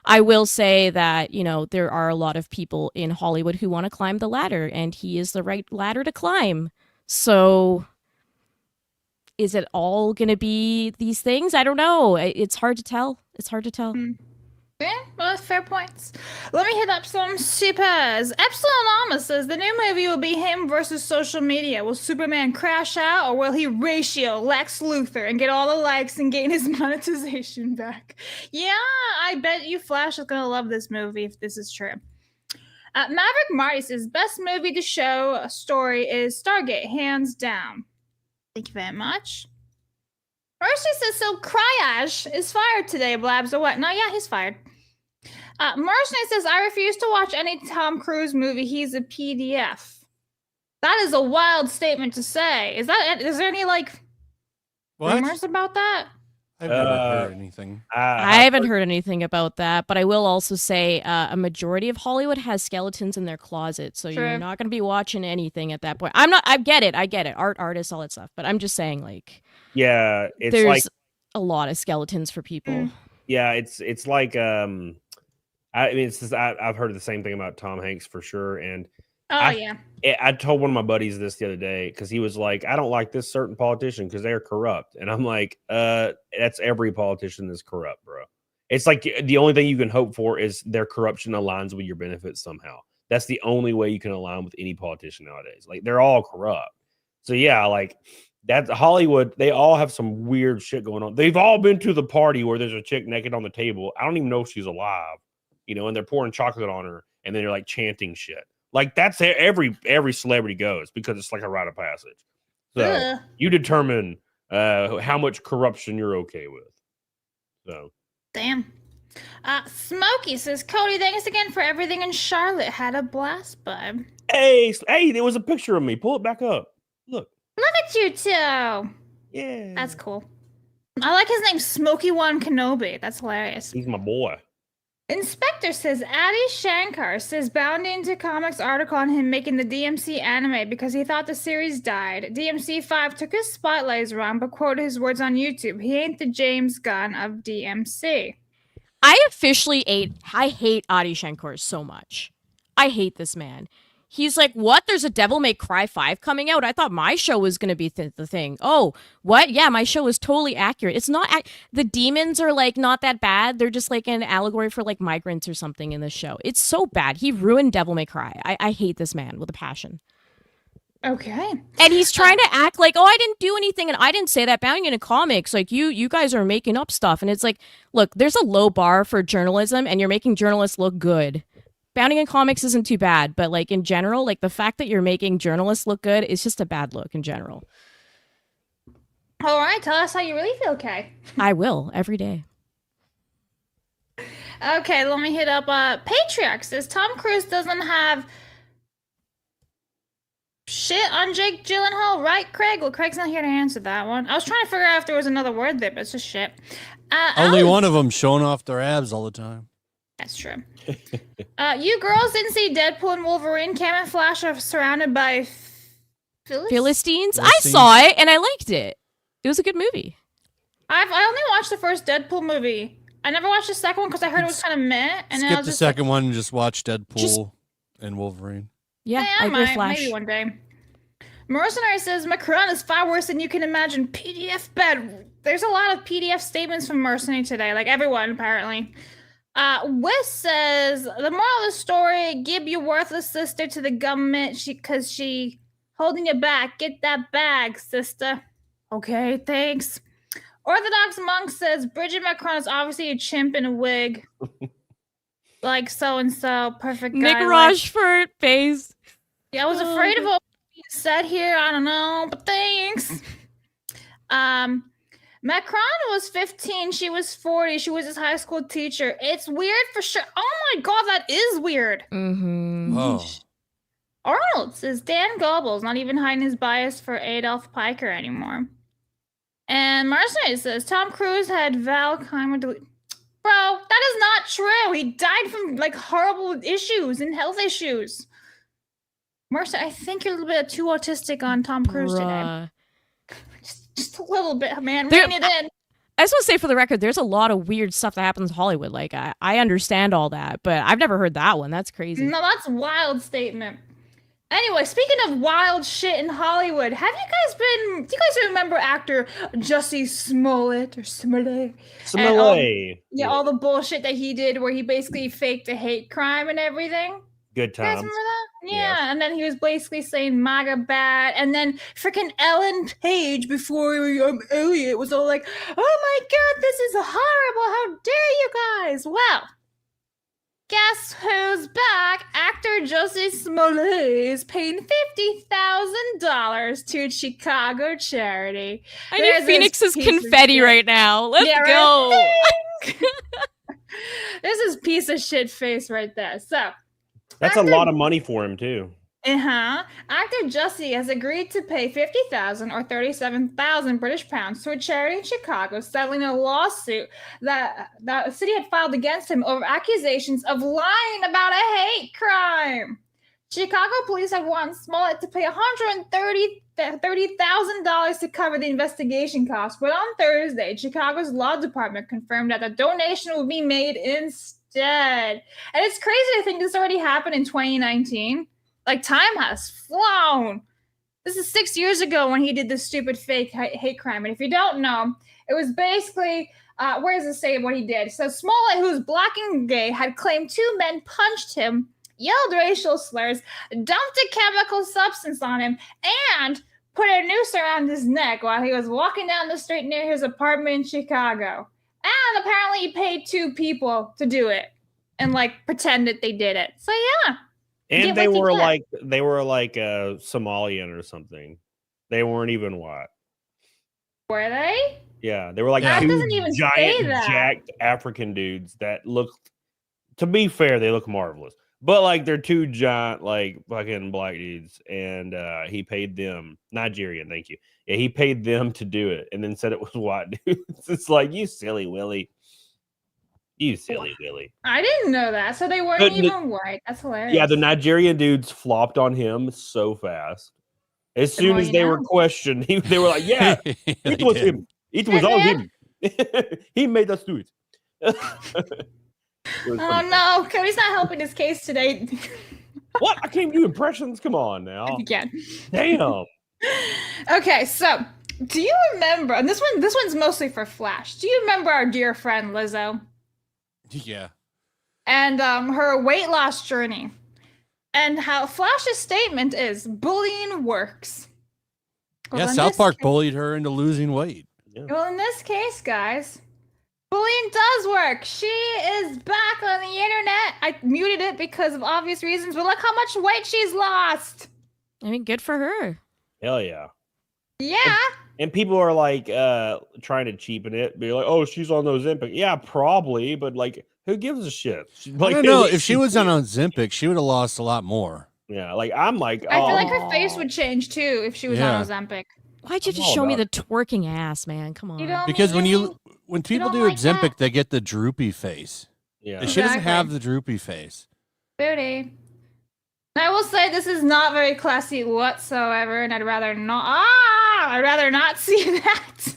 I will say that, you know, there are a lot of people in Hollywood who want to climb the ladder. And he is the right ladder to climb. So is it all going to be these things? I don't know. It's hard to tell. Yeah, well, fair points. Let me hit up some supers. Epsilon Alma says the new movie will be him versus social media. Will Superman crash out, or will he ratio Lex Luthor and get all the likes and gain his monetization back? Yeah, I bet you Flash is gonna love this movie if this is true. Maverick Marty says best movie to show a story is Stargate, hands down. Thank you very much. Mercy says, so Cryage is fired today, Blabs, or what? No, yeah, he's fired. Mercy says, I refuse to watch any Tom Cruise movie. He's a PDF. That is a wild statement to say. Is there any, like, rumors about that? I've never heard anything. I haven't heard anything about that, but I will also say a majority of Hollywood has skeletons in their closet, so True. you're not going to be watching anything at that point. I get it. Artists, all that stuff, but I'm just saying, like, yeah, it's there's like a lot of skeletons for people. Yeah, it's like I mean, it's just, I've heard the same thing about Tom Hanks for sure, and I told one of my buddies this the other day because he was like, I don't like this certain politician because they're corrupt. And I'm like, that's every politician that's corrupt, bro. It's like the only thing you can hope for is their corruption aligns with your benefits somehow. That's the only way you can align with any politician nowadays. Like, they're all corrupt. So yeah, like that Hollywood, they all have some weird shit going on. They've all been to the party where there's a chick naked on the table. I don't even know if she's alive, you know, and they're pouring chocolate on her and then they're like chanting shit. Like, that's every celebrity goes because it's like a rite of passage. So you determine how much corruption you're okay with. So damn. Smokey says, Cody, thanks again for everything in Charlotte. Had a blast, bud. Hey, there was a picture of me. Pull it back up. Look at you two. Yeah, that's cool. I like his name, Smokey One Kenobi. That's hilarious. He's my boy. Inspector says, Adi Shankar says, bound into comics article on him making the DMC anime because he thought the series died. DMC 5 took his spotlights wrong, but quoted his words on YouTube. He ain't the James Gunn of DMC. I hate Adi Shankar so much. I hate this man. He's like, what? There's a Devil May Cry 5 coming out? I thought my show was going to be the thing. Oh, what? Yeah, my show is totally accurate. It's not... the demons are, like, not that bad. They're just, like, an allegory for, like, migrants or something in this show. It's so bad. He ruined Devil May Cry. I hate this man with a passion. Okay. And he's trying to act like, oh, I didn't do anything, and I didn't say that. Bounding into comics, like you guys are making up stuff, and it's like, look, there's a low bar for journalism, and you're making journalists look good. Bounding in comics isn't too bad, but like in general, like the fact that you're making journalists look good is just a bad look in general. All right, tell us how you really feel, Kay. I will every day. Okay, let me hit up Patriarch says Tom Cruise doesn't have shit on Jake Gyllenhaal, right, Craig? Well, Craig's not here to answer that one. I was trying to figure out if there was another word there, but it's just shit. Only one of them showing off their abs all the time. That's true. You girls didn't see Deadpool and Wolverine camouflage are surrounded by Philistines? I saw it and I liked it. It was a good movie. I only watched the first Deadpool movie. I never watched the second one because I heard it was kind of meh. And skip the second one and just watch Deadpool and Wolverine. Yeah, I agree with Flash. Maybe one day. Mercenary says Macron is far worse than you can imagine. PDF bed. There's a lot of PDF statements from Mercenary today, like everyone apparently. Wiss says the moral of the story: give your worthless sister to the government because she holding you back. Get that bag, sister. Okay, thanks. Orthodox Monk says Bridget Macron is obviously a chimp in a wig. Like so-and-so. Perfect guy. Nick Rochefort face. Yeah, I was afraid of what being said here. I don't know, but thanks. Macron was 15. She was 40. She was his high school teacher. It's weird for sure. Oh my god, that is weird. Mm-hmm. Oh. Arnold says Dan Goebbels not even hiding his bias for Adolf Piker anymore. And Marcel says Tom Cruise had Valheimer. Bro, that is not true. He died from like horrible issues and health issues. Marcel, I think you're a little bit too autistic on Tom Cruise today. Just a little bit, man. Rein it in. I just want to say for the record, there's a lot of weird stuff that happens in Hollywood. Like I understand all that, but I've never heard that one. That's crazy. No, that's a wild statement. Anyway, speaking of wild shit in Hollywood, do you guys remember actor Jussie Smollett or Smollett? Smollett. Yeah, all the bullshit that he did where he basically faked a hate crime and everything. Good You guys times. remember that? Yeah, Yes. and then he was basically saying MAGA bad, and then freaking Ellen Page before Elliot was all like, oh my god, this is horrible, how dare you guys? Well, guess who's back? Actor Jussie Smollett is paying $50,000 to a Chicago charity. I need Phoenix's confetti right now. Let's go. Right? There's this piece of shit face right there. So That's a lot of money for him too. Actor Jussie has agreed to pay $50,000 or 37,000 British pounds to a charity in Chicago, settling a lawsuit that the city had filed against him over accusations of lying about a hate crime. Chicago police have wanted Smollett to pay $130,000 to cover the investigation costs, but on Thursday, Chicago's law department confirmed that the donation will be made instead. And it's crazy to think this already happened in 2019. Like, time has flown. This is 6 years ago when he did this stupid fake hate crime. And if you don't know, it was basically, where does it say what he did? So Smollett, who's black and gay, had claimed two men punched him, yelled racial slurs, dumped a chemical substance on him, and put a noose around his neck while he was walking down the street near his apartment in Chicago. And apparently he paid two people to do it and like pretend that they did it. So yeah. And they were like Somalian or something. They weren't even white. Were they? Yeah, they were like That two doesn't even say giant, that. jacked African dudes that looked. To be fair, they look marvelous, but like they're two giant, like fucking black dudes, and he paid them Nigerian. Thank you. Yeah, he paid them to do it, and then said it was white dudes. It's like, you silly Willie. You silly Willie. I didn't know that. So they weren't even white. That's hilarious. Yeah, the Nigerian dudes flopped on him so fast. As soon as they were questioned, they were like, yeah, it was him. It was all him. He made us do it. Oh no, Cody's not helping his case today. What? I can't do impressions? Come on now. Again. Damn. Okay, so do you remember, and this one's mostly for Flash. Do you remember our dear friend Lizzo? Yeah. And her weight loss journey. And how Flash's statement is bullying works. Well, Yeah, in South this Park case- bullied her into losing weight. Well, in this case, guys, bullying does work. She is back on the internet. I muted it because of obvious reasons, but look how much weight she's lost. I mean, good for her. Hell yeah. Yeah. And people are like trying to cheapen it, be like, "Oh, she's on Ozempic." Yeah, probably, but like, who gives a shit? I don't know. If she was on Ozempic, she would have lost a lot more. Yeah, like I'm like, I feel like her face would change too if she was Yeah. on Ozempic. Why'd you I'm just all show me about the twerking ass, man? Come on. You don't Because mean- when people don't do like Ozempic, that? they get the droopy face. yeah. She doesn't Exactly. have the droopy face. Booty. I will say this is not very classy whatsoever, and I'd rather not. I'd rather not see that.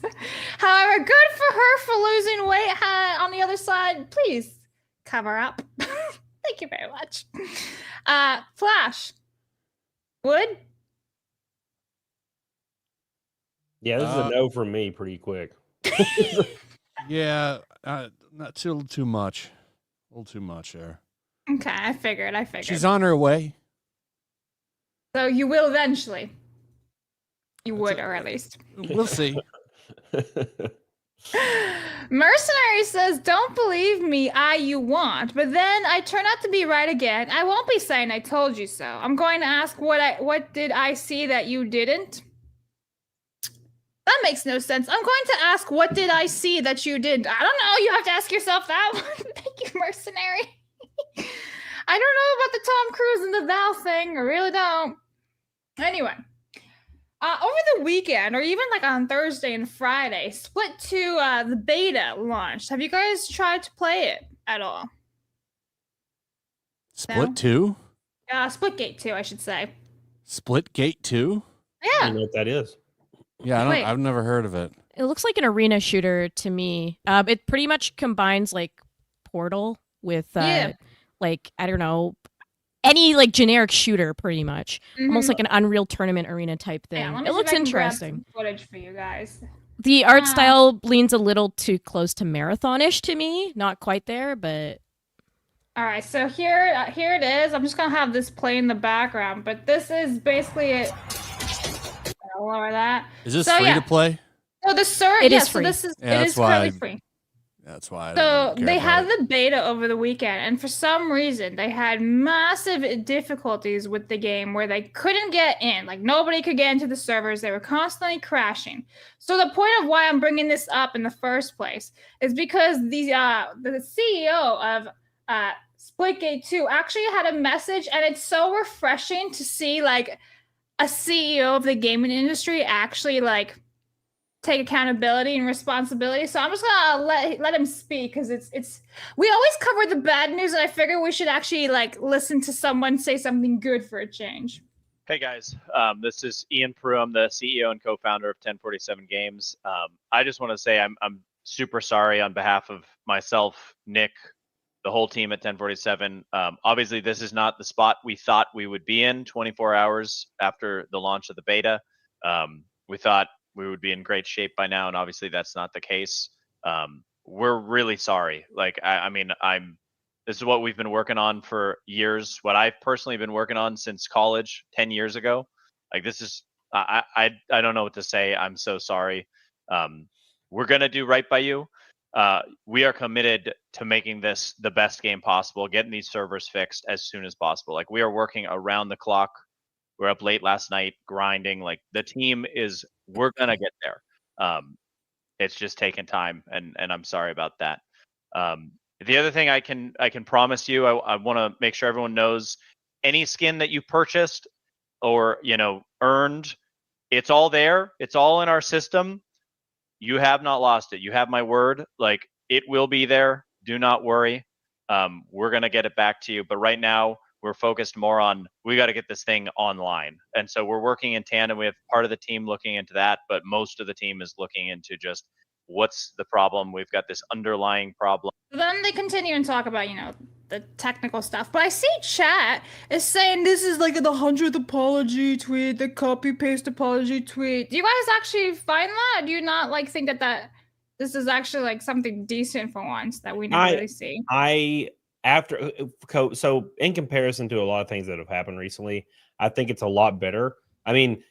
However, good for her for losing weight. On the other side, please cover up. Thank you very much. Flash. Wood. Yeah, this is a no from me pretty quick. Yeah, not too much. A little too much there. Okay, I figured. She's on her way. So you will eventually. You would, or at least. We'll see. Mercenary says, "Don't believe me, you want, but then I turn out to be right again. I won't be saying I told you so. I'm going to ask what did I see that you didn't?" That makes no sense. I'm going to ask, what did I see that you didn't? I don't know. You have to ask yourself that one. Thank you, Mercenary. I don't know about the Tom Cruise and the Val thing. I really don't. Anyway. Over the weekend, or even like on Thursday and Friday, Split 2, the beta launched. Have you guys tried to play it at all? Split 2? Splitgate 2, I should say. Splitgate 2? I Yeah. don't know what that is. Yeah, Wait. I've never heard of it. It looks like an arena shooter to me. It pretty much combines like Portal with Yeah. like, I don't know, any like generic shooter pretty much. Almost Mhm. like an Unreal Tournament arena type thing. Yeah, let me It see if looks I can grab interesting. some footage for you guys. The art style leans a little too close to marathonish to me. Not quite there, but All right, so here it is. I'm just gonna have this play in the background, but this is basically it. I'll lower that. Is this So, free yeah. to play? So the server, It yeah, is so free. this is Yeah, it that's is why currently I- free. That's why. I So didn't care they about had it. the beta over the weekend, and for some reason they had massive difficulties with the game where they couldn't get in. Like nobody could get into the servers; they were constantly crashing. So the point of why I'm bringing this up in the first place is because the CEO of Splitgate 2 actually had a message, and it's so refreshing to see like a CEO of the gaming industry actually like take accountability and responsibility. So I'm just gonna let him speak because it's we always cover the bad news, and I figure we should actually like listen to someone say something good for a change. Hey guys, this is Ian Prue. I'm the CEO and co-founder of 1047 Games. I just want to say I'm super sorry on behalf of myself, Nick, the whole team at 1047. Obviously, this is not the spot we thought we would be in 24 hours after the launch of the beta. We thought we would be in great shape by now, and obviously that's not the case. We're really sorry. Like, I mean, this is what we've been working on for years. What I've personally been working on since college 10 years ago. Like, this is, I don't know what to say. I'm so sorry. We're gonna do right by you. We are committed to making this the best game possible, getting these servers fixed as soon as possible. Like, we are working around the clock. We're up late last night grinding. Like, the team is, we're gonna get there. It's just taking time, and I'm sorry about that. The other thing I can promise you, I want to make sure everyone knows, any skin that you purchased or earned, it's all there. It's all in our system. You have not lost it. You have my word. Like, it will be there. Do not worry. We're gonna get it back to you. But right now, we're focused more on, we got to get this thing online. And so we're working in tandem. We have part of the team looking into that, but most of the team is looking into just what's the problem. We've got this underlying problem. Then they continue and talk about, the technical stuff. But I see chat is saying this is like the 100th apology tweet, the copy paste apology tweet. Do you guys actually find that? Do you not like think that this is actually like something decent for once that we never really see? after so in comparison to a lot of things that have happened recently, I think it's a lot better. I mean,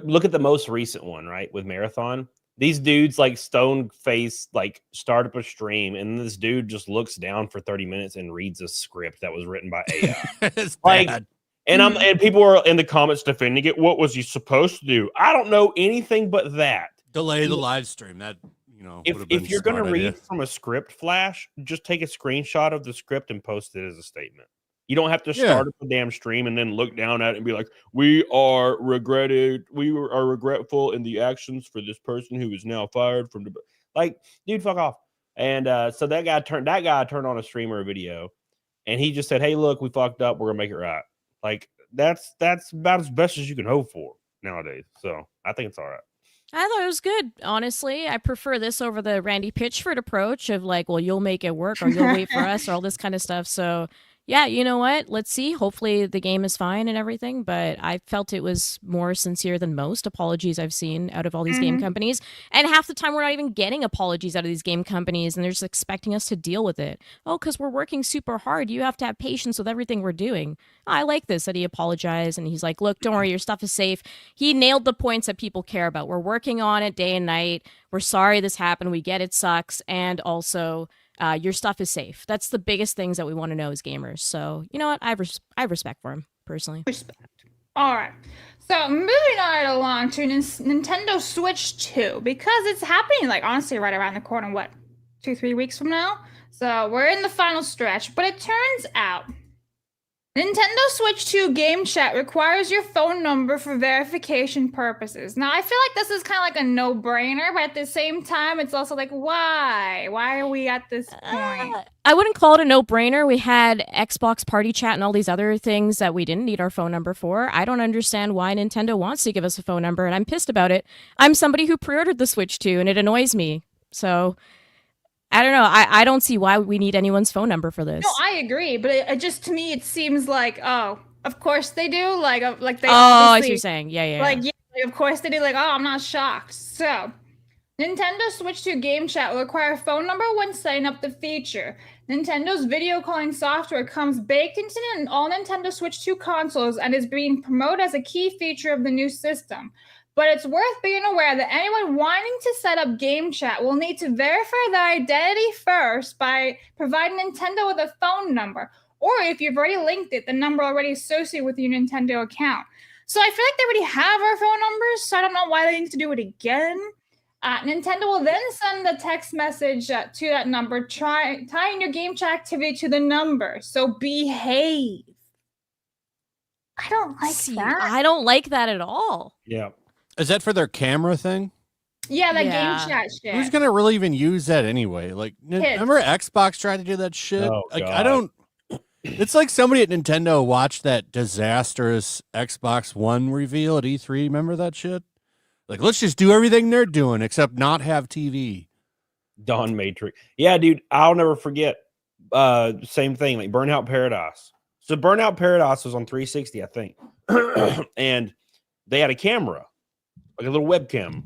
look at the most recent one, right? With Marathon, these dudes like stone face like start up a stream, and this dude just looks down for 30 minutes and reads a script that was written by AI. It's Like, bad. and people are in the comments defending it. What was he supposed to do? I don't know anything but that. Delay the live stream. That If you're going to read from a script flash, just take a screenshot of the script and post it as a statement. You don't have to start up the damn stream and then look down at it and be like, we are regretful in the actions for this person who is now fired from the like, dude, fuck off. And so that guy turned on a streamer video, and he just said, hey, look, we fucked up, we're gonna make it right. Like, that's about as best as you can hope for nowadays. So I think it's all right. I thought it was good, honestly. I prefer this over the Randy Pitchford approach of like, well, you'll make it work or you'll wait for us or all this kind of stuff. So yeah, you know what? Let's see. Hopefully the game is fine and everything, but I felt it was more sincere than most apologies I've seen out of all these game companies. And half the time we're not even getting apologies out of these game companies, and they're just expecting us to deal with it. Oh, because we're working super hard. You have to have patience with everything we're doing. I like this, that he apologized, and he's like, look, don't worry, your stuff is safe. He nailed the points that people care about. We're working on it day and night. We're sorry this happened. We get it sucks. And also, your stuff is safe. That's the biggest things that we want to know as gamers. So, you know what? I have respect for him, personally. Respect. All right. So, moving right along to Nintendo Switch 2, because it's happening, like, honestly, right around the corner, 2-3 weeks from now? So, we're in the final stretch, but it turns out Nintendo Switch 2 game chat requires your phone number for verification purposes. Now, I feel like this is kind of like a no-brainer, but at the same time, it's also like, why? Why are we at this point? I wouldn't call it a no-brainer. We had Xbox Party Chat and all these other things that we didn't need our phone number for. I don't understand why Nintendo wants to give us a phone number, and I'm pissed about it. I'm somebody who pre-ordered the Switch 2, and it annoys me. So I don't know. I don't see why we need anyone's phone number for this. No, I agree, but it just, to me, it seems like, oh, of course they do. Like they. Oh, I see what you're saying. Yeah. Like, yeah, of course they do. Like, oh, I'm not shocked. So, Nintendo Switch 2 game chat will require a phone number when setting up the feature. Nintendo video calling software comes baked into all Nintendo Switch 2 consoles and is being promoted as a key feature of the new system. But it's worth being aware that anyone wanting to set up game chat will need to verify their identity first by providing Nintendo with a phone number, or if you've already linked it, the number already associated with your Nintendo account. So I feel like they already have our phone numbers, so I don't know why they need to do it again. Nintendo will then send the text message to that number, tying your game chat activity to the number. So behave. I don't like that. I don't like that at all. Yeah. Is that for their camera thing? Yeah, that game chat shit. Who's gonna really even use that anyway? Like, remember Xbox tried to do that shit? Oh, like, God. I don't. It's like somebody at Nintendo watched that disastrous Xbox One reveal at E3. Remember that shit? Like, let's just do everything they're doing except not have TV. Dawn Matrix. Yeah, dude, I'll never forget. Same thing, like Burnout Paradise. So Burnout Paradise was on 360, I think. And they had a camera, like a little webcam.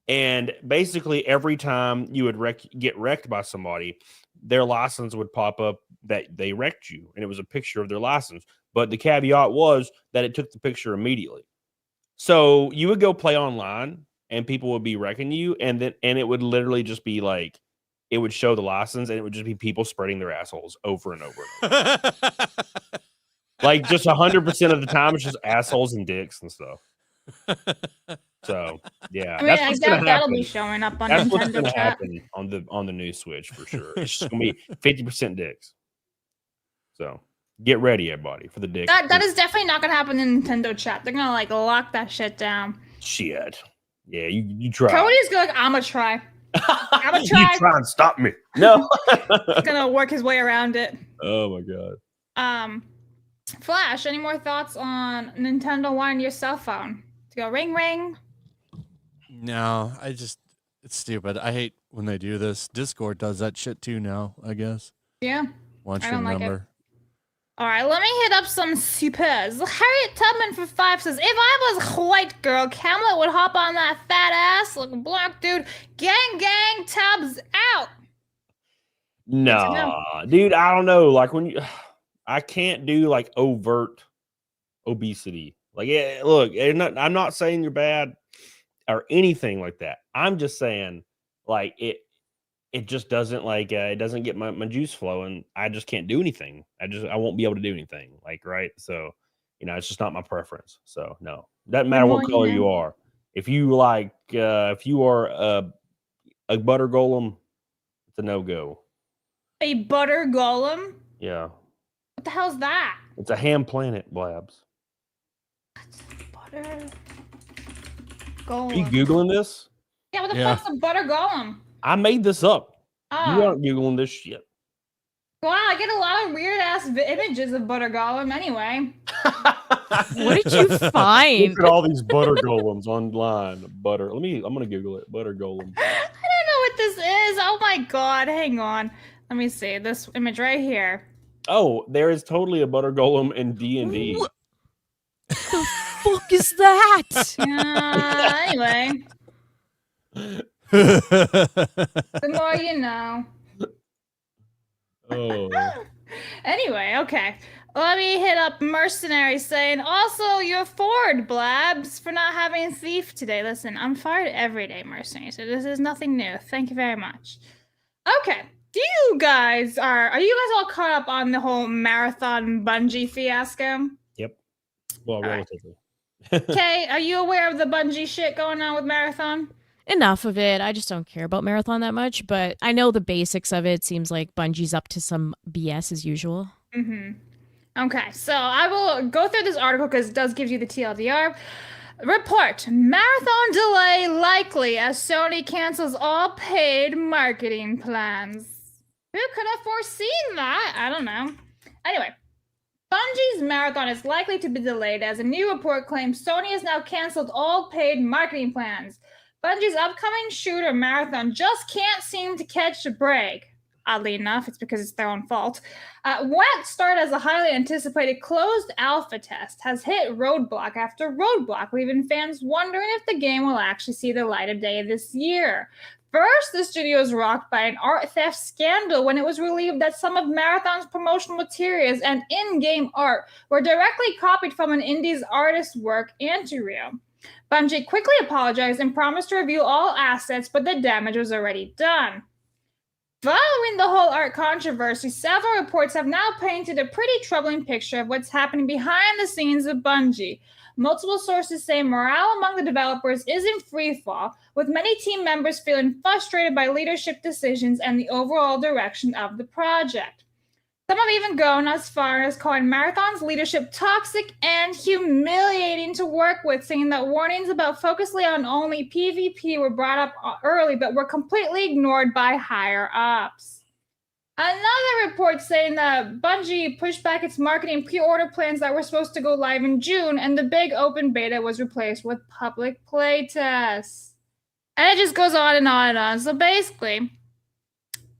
And basically every time you would get wrecked by somebody, their license would pop up that they wrecked you. And it was a picture of their license. But the caveat was that it took the picture immediately. So you would go play online and people would be wrecking you. And it would literally just be like, it would show the license and it would just be people spreading their assholes over and over. And over. Like just 100% of the time, it's just assholes and dicks and stuff. So yeah, I mean, I doubt that'll be showing up on that's what's Nintendo gonna chat. happen on the new Switch for sure. It's just gonna be 50% dicks. So get ready, everybody, for the dicks. That is definitely not gonna happen in Nintendo chat. They're gonna like lock that shit down. Shit. Yeah, you try. Cody's gonna like, I'ma try. I'ma try. You try and stop me. No. He's gonna work his way around it. Oh my god. Flash, any more thoughts on Nintendo wanting your cell phone to go ring ring? No, it's stupid. I hate when they do this. Discord does that shit too now, I guess. Yeah. Wants I your don't like number. it. All right, let me hit up some supers. Harriet Tubman for 5 says, if I was a white girl, Camelot would hop on that fat ass looking black dude. Gang, tubs out. Nah, dude, I don't know. Like when I can't do like overt obesity. Like, yeah, look, I'm not saying you're bad or anything like that. I'm just saying, like, it just doesn't it doesn't get my juice flowing. I just can't do anything. I won't be able to do anything. Like, right. So, it's just not my preference. So no, doesn't matter what color you are. If you if you are a butter golem, it's a no-go. A butter golem? Yeah. What the hell's that? It's a ham planet, Blabs. Butter golem. Are you Googling this? Yeah, what the fuck's a butter golem? I made this up. Oh. You aren't Googling this shit. Wow, I get a lot of weird ass images of butter golem anyway. What did you find? Look at all these butter golems online. I'm gonna Google it. Butter golem. I don't know what this is. Oh my god, hang on. Let me see this image right here. Oh, there is totally a butter golem in D&D. What the fuck is that? Anyway. The more you know. Oh. Anyway, okay. Let me hit up Mercenary saying, also, you're forward, Blabs, for not having Thief today. Listen, I'm fired every day, Mercenary, so this is nothing new. Thank you very much. Okay. Are you guys all caught up on the whole Marathon Bungie fiasco? Yep. Well, relatively. Okay, are you aware of the Bungie shit going on with Marathon? Enough of it. I just don't care about Marathon that much, but I know the basics of it. Seems like Bungie's up to some BS as usual. Mm-hmm. Okay, so I will go through this article because it does give you the TLDR. Report, Marathon delay likely as Sony cancels all paid marketing plans. Who could have foreseen that? I don't know. Anyway, Bungie's Marathon is likely to be delayed as a new report claims Sony has now canceled all paid marketing plans. Bungie's upcoming shooter Marathon just can't seem to catch a break. Oddly enough, it's because it's their own fault. What started as a highly anticipated closed alpha test has hit roadblock after roadblock, leaving fans wondering if the game will actually see the light of day this year. First, the studio was rocked by an art theft scandal when it was revealed that some of Marathon's promotional materials and in-game art were directly copied from an indie's artist's work, Anti-Real. Bungie quickly apologized and promised to review all assets, but the damage was already done. Following the whole art controversy, several reports have now painted a pretty troubling picture of what's happening behind the scenes of Bungie. Multiple sources say morale among the developers is in freefall, with many team members feeling frustrated by leadership decisions and the overall direction of the project. Some have even gone as far as calling Marathon's leadership toxic and humiliating to work with, saying that warnings about focusing on only PvP were brought up early but were completely ignored by higher-ups. Another report saying that Bungie pushed back its marketing pre-order plans that were supposed to go live in June, and the big open beta was replaced with public playtests. And it just goes on and on and on. So basically,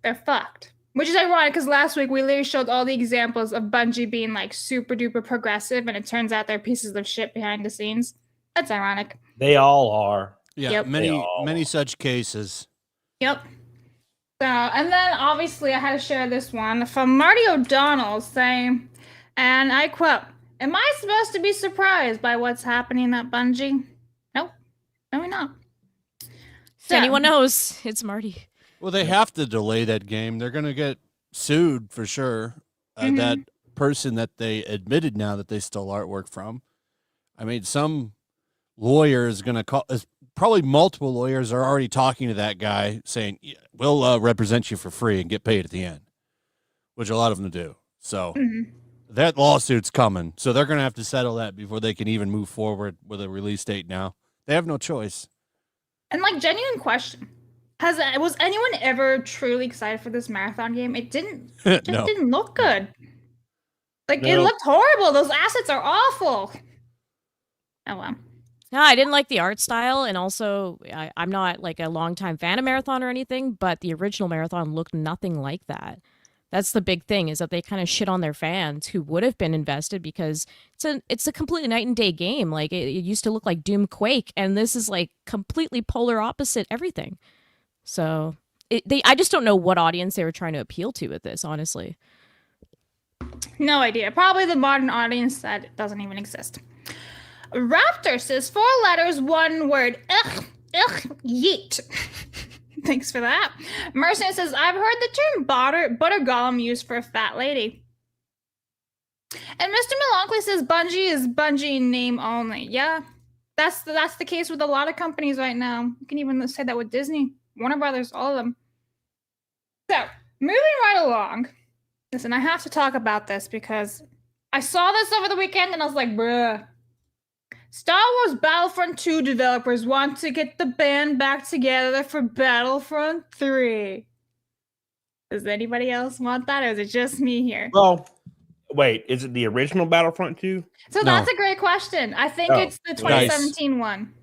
they're fucked. Which is ironic because last week we literally showed all the examples of Bungie being like super duper progressive, and it turns out they're pieces of shit behind the scenes. That's ironic. They all are. Yeah, Yep. many such cases. Yep. So, and then obviously I had to share this one from Marty O'Donnell saying, and I quote, "Am I supposed to be surprised by what's happening at Bungie? Nope. No, we're not." So, anyone knows, it's Marty. Well, they have to delay that game. They're going to get sued for sure. That person that they admitted now that they stole artwork from. I mean, some lawyer is going to call. Probably multiple lawyers are already talking to that guy saying, yeah, we'll represent you for free and get paid at the end, which a lot of them do. So that lawsuit's coming. So they're going to have to settle that before they can even move forward with a release date now. They have no choice. And like, genuine question. Was anyone ever truly excited for this Marathon game? It didn't. It just didn't look good. Like, it looked horrible. Those assets are awful. Oh, well. No, I didn't like the art style, and also I'm not like a longtime fan of Marathon or anything, but the original Marathon looked nothing like that. That's the big thing, is that they kind of shit on their fans who would have been invested, because it's a completely night and day game. Like, it used to look like Doom Quake, and this is like completely polar opposite everything. So I just don't know what audience they were trying to appeal to with this, honestly. No idea. Probably the modern audience that doesn't even exist. Raptor says 4 letters, 1 word. Ugh, yeet. Thanks for that. Mercer says, I've heard the term butter golem used for a fat lady. And Mr. Melancholy says Bungie is Bungie in name only. Yeah, that's the case with a lot of companies right now. You can even say that with Disney, Warner Brothers, all of them. So, moving right along. Listen, I have to talk about this because I saw this over the weekend and I was like, bruh. Star Wars Battlefront 2 developers want to get the band back together for Battlefront 3. Does anybody else want that, or is it just me here? Well, wait, is it the original Battlefront 2? So that's a great question. I think it's the 2017 one.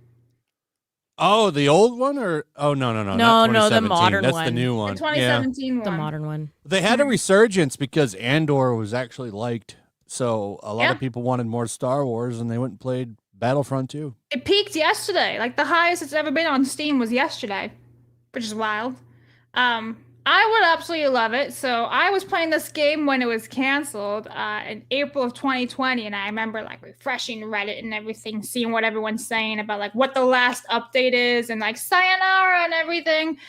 Oh, the old one, or no, No, the modern That's one. the new one. The 2017 one. The modern one. They had a resurgence because Andor was actually liked, so a lot of people wanted more Star Wars, and they went and played Battlefront 2. It peaked yesterday. Like the highest it's ever been on Steam was yesterday, which is wild. I would absolutely love it. So I was playing this game when it was canceled in April of 2020, and I remember like refreshing Reddit and everything, seeing what everyone's saying about like what the last update is and like sayonara and everything.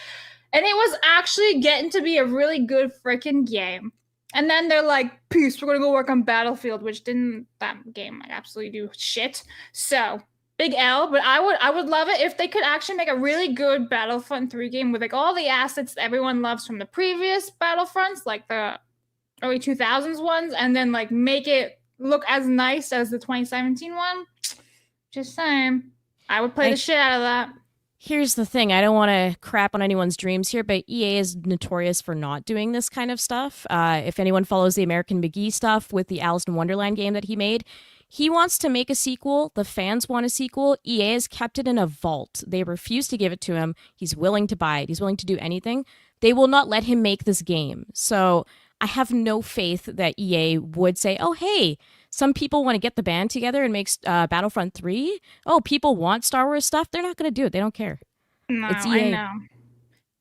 And it was actually getting to be a really good freaking game. And then they're like, peace, we're going to go work on Battlefield, which didn't that game like absolutely do shit. So big L, but I would love it if they could actually make a really good Battlefront 3 game with like all the assets that everyone loves from the previous Battlefronts, like the early 2000s ones, and then like make it look as nice as the 2017 one. Just saying. I would play the shit out of that. Here's the thing. I don't want to crap on anyone's dreams here, but EA is notorious for not doing this kind of stuff. If anyone follows the American McGee stuff with the Alice in Wonderland game that he made, he wants to make a sequel. The fans want a sequel. EA has kept it in a vault. They refuse to give it to him. He's willing to buy it. He's willing to do anything. They will not let him make this game. So I have no faith that EA would say, oh, hey, some people want to get the band together and make Battlefront 3. Oh, people want Star Wars stuff. They're not going to do it. They don't care. No, it's EA. I know.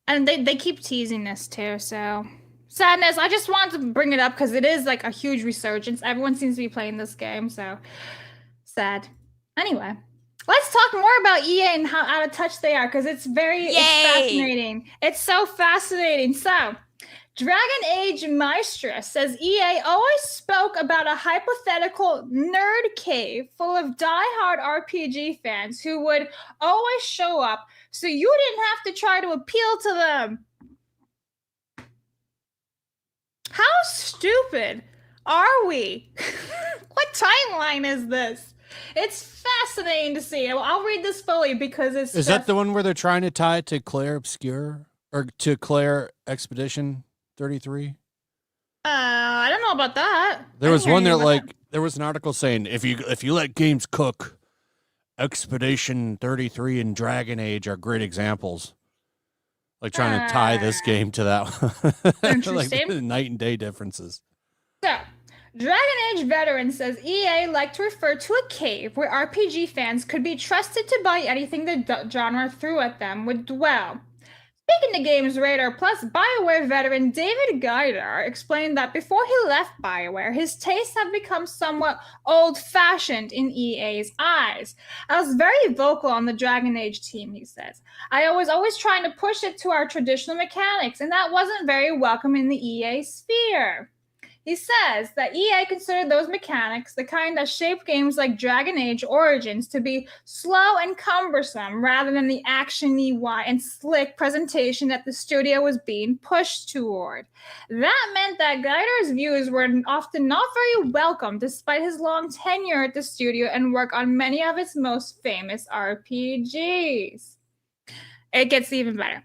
And they keep teasing this too, so sadness. I just wanted to bring it up because it is like a huge resurgence. Everyone seems to be playing this game, so sad. Anyway, let's talk more about EA and how out of touch they are because it's fascinating. It's so fascinating. So, Dragon Age Maestra says EA always spoke about a hypothetical nerd cave full of diehard RPG fans who would always show up so you didn't have to try to appeal to them. How stupid are we? What timeline is this? It's fascinating to see. I'll read this fully because it's Is that the one where they're trying to tie it to Claire Obscure or to Claire Expedition 33? I don't know about that. There was one that there was an article saying if you let games cook, Expedition 33 and Dragon Age are great examples. Like trying to tie this game to that one. Interesting. Like night and day differences. So, Dragon Age veteran says EA liked to refer to a cave where RPG fans could be trusted to buy anything the genre threw at them would dwell. Speaking to Games Radar Plus, BioWare veteran David Guidar explained that before he left BioWare, his tastes have become somewhat old-fashioned in EA's eyes. I was very vocal on the Dragon Age team, he says. I was always trying to push it to our traditional mechanics, and that wasn't very welcome in the EA sphere. He says that EA considered those mechanics, the kind that shaped games like Dragon Age Origins, to be slow and cumbersome rather than the action-y and slick presentation that the studio was being pushed toward. That meant that Guidar's views were often not very welcome despite his long tenure at the studio and work on many of its most famous RPGs. It gets even better.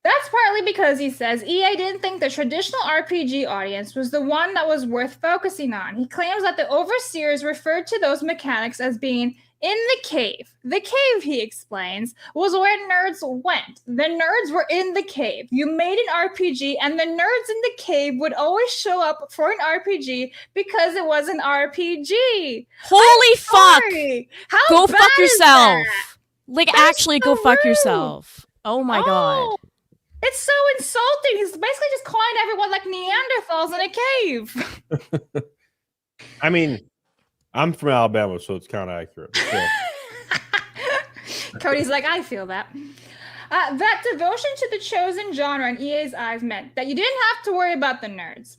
That's partly because, he says, EA didn't think the traditional RPG audience was the one that was worth focusing on. He claims that the overseers referred to those mechanics as being in the cave. The cave, he explains, was where nerds went. The nerds were in the cave. You made an RPG, and the nerds in the cave would always show up for an RPG because it was an RPG. Holy fuck! How go bad fuck is yourself. that? Like, That's actually so go fuck rude. yourself. Oh my god. It's so insulting. He's basically just calling everyone like Neanderthals in a cave. I mean, I'm from Alabama, so it's kind of accurate. Yeah. Cody's like, I feel that. That devotion to the chosen genre in EA's eyes meant that you didn't have to worry about the nerds.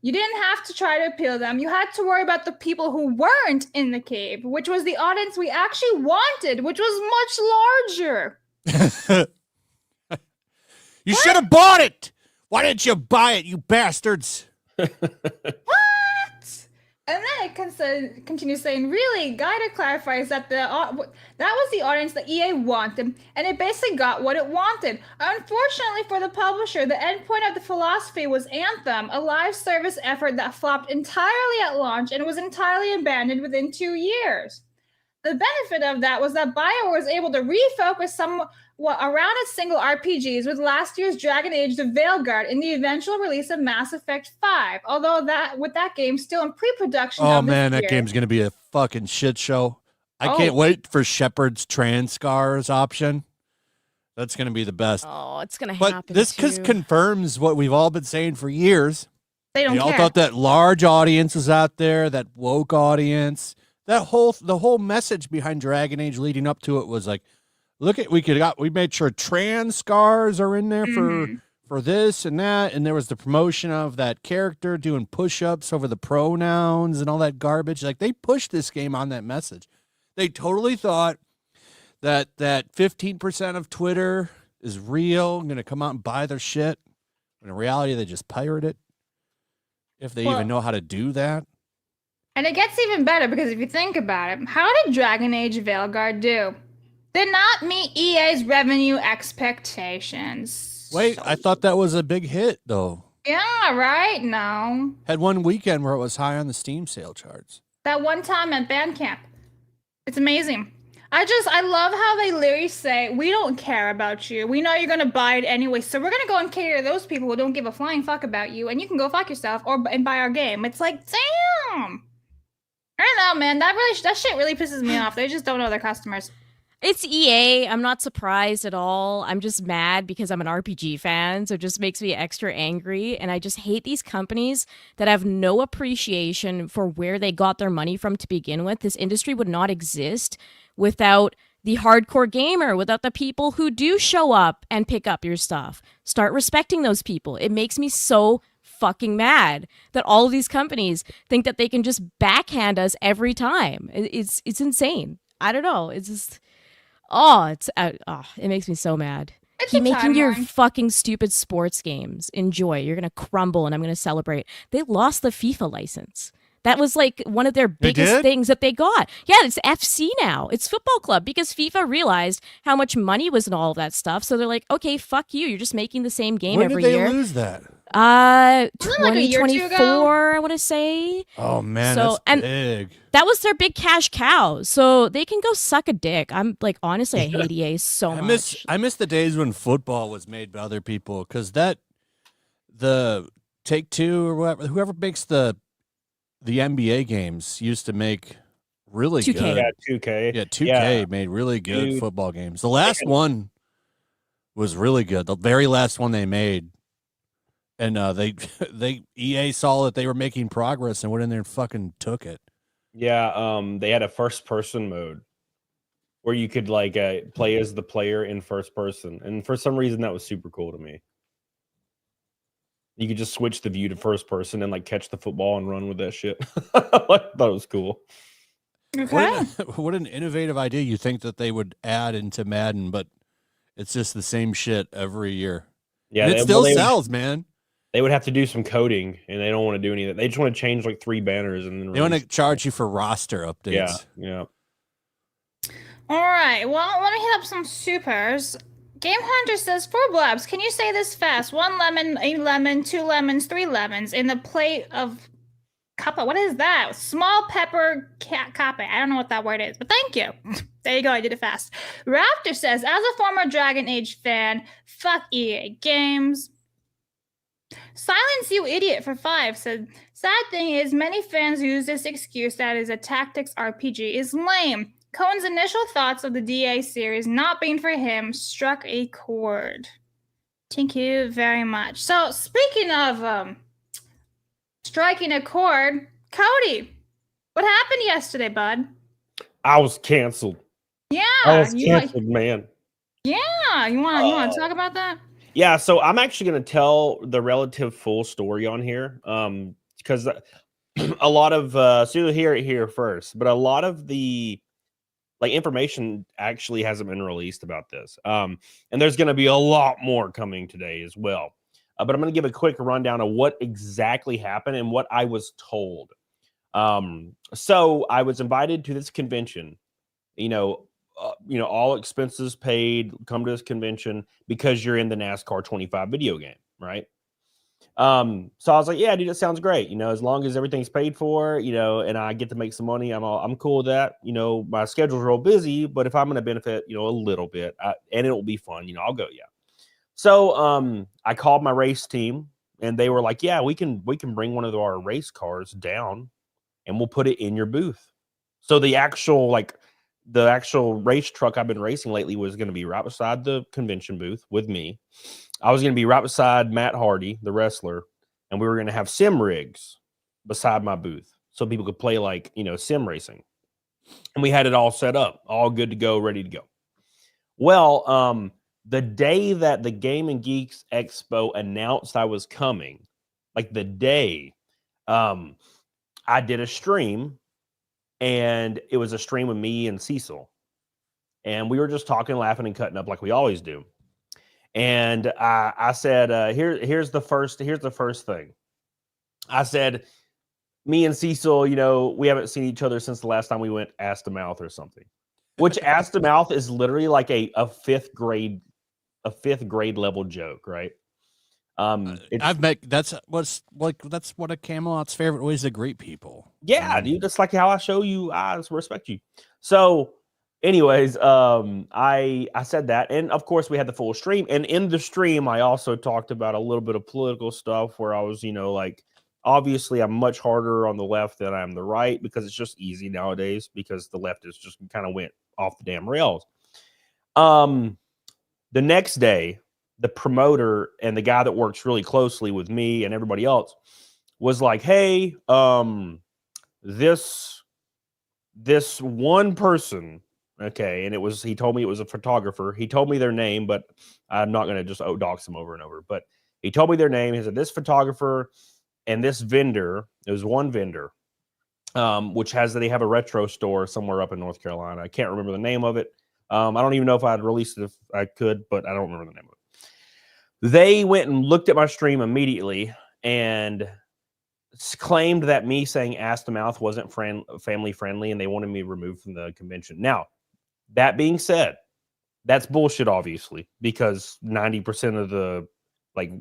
You didn't have to try to appeal them. You had to worry about the people who weren't in the cave, which was the audience we actually wanted, which was much larger. You should have bought it. Why didn't you buy it, you bastards? What? And then it continues saying, really, Guida clarifies that that was the audience that EA wanted, and it basically got what it wanted. Unfortunately for the publisher, the endpoint of the philosophy was Anthem, a live service effort that flopped entirely at launch and was entirely abandoned within 2 years. The benefit of that was that BioWare was able to refocus somewhat around its single RPGs with last year's Dragon Age: The Veilguard in the eventual release of Mass Effect 5. Although with that game still in pre-production. Oh man, that game's gonna be a fucking shit show. I can't wait for Shepard's Transcars option. That's gonna be the best. Oh, it's gonna happen. But this confirms what we've all been saying for years. They all thought that large audience was out there, that woke audience. The whole message behind Dragon Age leading up to it was like, look at we made sure trans scars are in there for this and that, and there was the promotion of that character doing push-ups over the pronouns and all that garbage. Like they pushed this game on that message. They totally thought that 15% of Twitter is real, going to come out and buy their shit. When in reality, they just pirate it. If they even know how to do that. And it gets even better because if you think about it, how did Dragon Age Veilguard do? Did not meet EA's revenue expectations. Wait, I thought that was a big hit, though. Yeah, right? No. Had one weekend where it was high on the Steam sale charts. That one time at Bandcamp. It's amazing. I love how they literally say, we don't care about you. We know you're going to buy it anyway, so we're going to go and cater to those people who don't give a flying fuck about you, and you can go fuck yourself and buy our game. It's like, damn. I don't know, man. That shit really pisses me off. They just don't know their customers. It's EA. I'm not surprised at all. I'm just mad because I'm an RPG fan, so it just makes me extra angry. And I just hate these companies that have no appreciation for where they got their money from to begin with. This industry would not exist without the hardcore gamer, without the people who do show up and pick up your stuff. Start respecting those people. It makes me so fucking mad that all of these companies think that they can just backhand us every time. It's insane. I don't know. It's just... it makes me so mad. Keep making your fucking stupid sports games. Enjoy. You're gonna crumble, and I'm gonna celebrate. They lost the FIFA license. That was like one of their biggest things that they got. Yeah, it's FC now. It's football club because FIFA realized how much money was in all of that stuff. So they're like, okay, fuck you. You're just making the same game every year. When did they lose that? 2024, I want to say. Oh man, so, that's big. That was their big cash cow. So they can go suck a dick. I'm like, honestly, I hate EA so much. I miss the days when football was made by other people because the Take-Two or whoever makes the NBA games used to make really 2K. good. Yeah, 2K. Yeah, 2K made really good football games. The last one was really good. The very last one they made. And EA saw that they were making progress and went in there and fucking took it. Yeah, they had a first person mode where you could like play as the player in first person, and for some reason that was super cool to me. You could just switch the view to first person and like catch the football and run with that shit. I thought it was cool. Okay. What an innovative idea you think that they would add into Madden, but it's just the same shit every year. Yeah, and it still sells, man. They would have to do some coding, and they don't want to do any of that. They just want to change like 3 banners and then they want to charge you for roster updates. Yeah. All right. Well, I want to hit up some supers. Game Hunter says, for Blabs, can you say this fast? 1 lemon, a lemon, 2 lemons, 3 lemons in the plate of capa. What is that? Small pepper capa. I don't know what that word is, but thank you. There you go. I did it fast. Raptor says, as a former Dragon Age fan, fuck EA Games. Silence You Idiot for 5 said, sad thing is many fans use this excuse that is a tactics RPG is lame. Cohen's initial thoughts of the DA series not being for him struck a chord. Thank you very much. So, speaking of striking a chord, Cody, what happened yesterday, bud? I was canceled. Yeah, I was canceled, man. Yeah, you want to talk about that? Yeah, so I'm actually going to tell the relative full story on here, because a lot of so you'll hear it here first, but a lot of the information actually hasn't been released about this, and there's going to be a lot more coming today as well. But I'm going to give a quick rundown of what exactly happened and what I was told. So I was invited to this convention, all expenses paid, come to this convention because you're in the NASCAR 25 video game, right? So I was like, yeah, dude, that sounds great. As long as everything's paid for, and I get to make some money, I'm cool with that. My schedule's real busy, but if I'm going to benefit, a little bit, and it'll be fun, I'll go. Yeah. So, I called my race team and they were like, yeah, we can bring one of our race cars down and we'll put it in your booth. So the actual race truck I've been racing lately was going to be right beside the convention booth with me. I was going to be right beside Matt Hardy, the wrestler, and we were going to have sim rigs beside my booth so people could play sim racing. And we had it all set up, all good to go, ready to go. Well, the day that the Game and Geeks Expo announced I was coming, the day, I did a stream, and it was a stream with me and Cecil. And we were just talking, laughing, and cutting up like we always do. And I said, here's the first thing. I said, me and Cecil, we haven't seen each other since the last time we went ass to mouth or something. Which ass to mouth is literally like a fifth grade level joke, right? That's one of Camelot's favorite ways to greet people. Yeah, dude, that's like how I show you I respect you. So anyways, I said that, and of course we had the full stream, and in the stream I also talked about a little bit of political stuff where I was, obviously I'm much harder on the left than I am the right because it's just easy nowadays because the left is just kind of went off the damn rails. The next day, the promoter and the guy that works really closely with me and everybody else was like, hey, this one person, okay, and he told me it was a photographer. He told me their name, but I'm not going to just dox them over and over. But he told me their name. He said, this photographer and this vendor, it was one vendor, which they have a retro store somewhere up in North Carolina. I can't remember the name of it. I don't even know if I'd released it if I could, but I don't remember the name of it. They went and looked at my stream immediately and claimed that me saying ass to mouth wasn't family friendly, and they wanted me removed from the convention. Now, that being said, that's bullshit, obviously, because 90% of the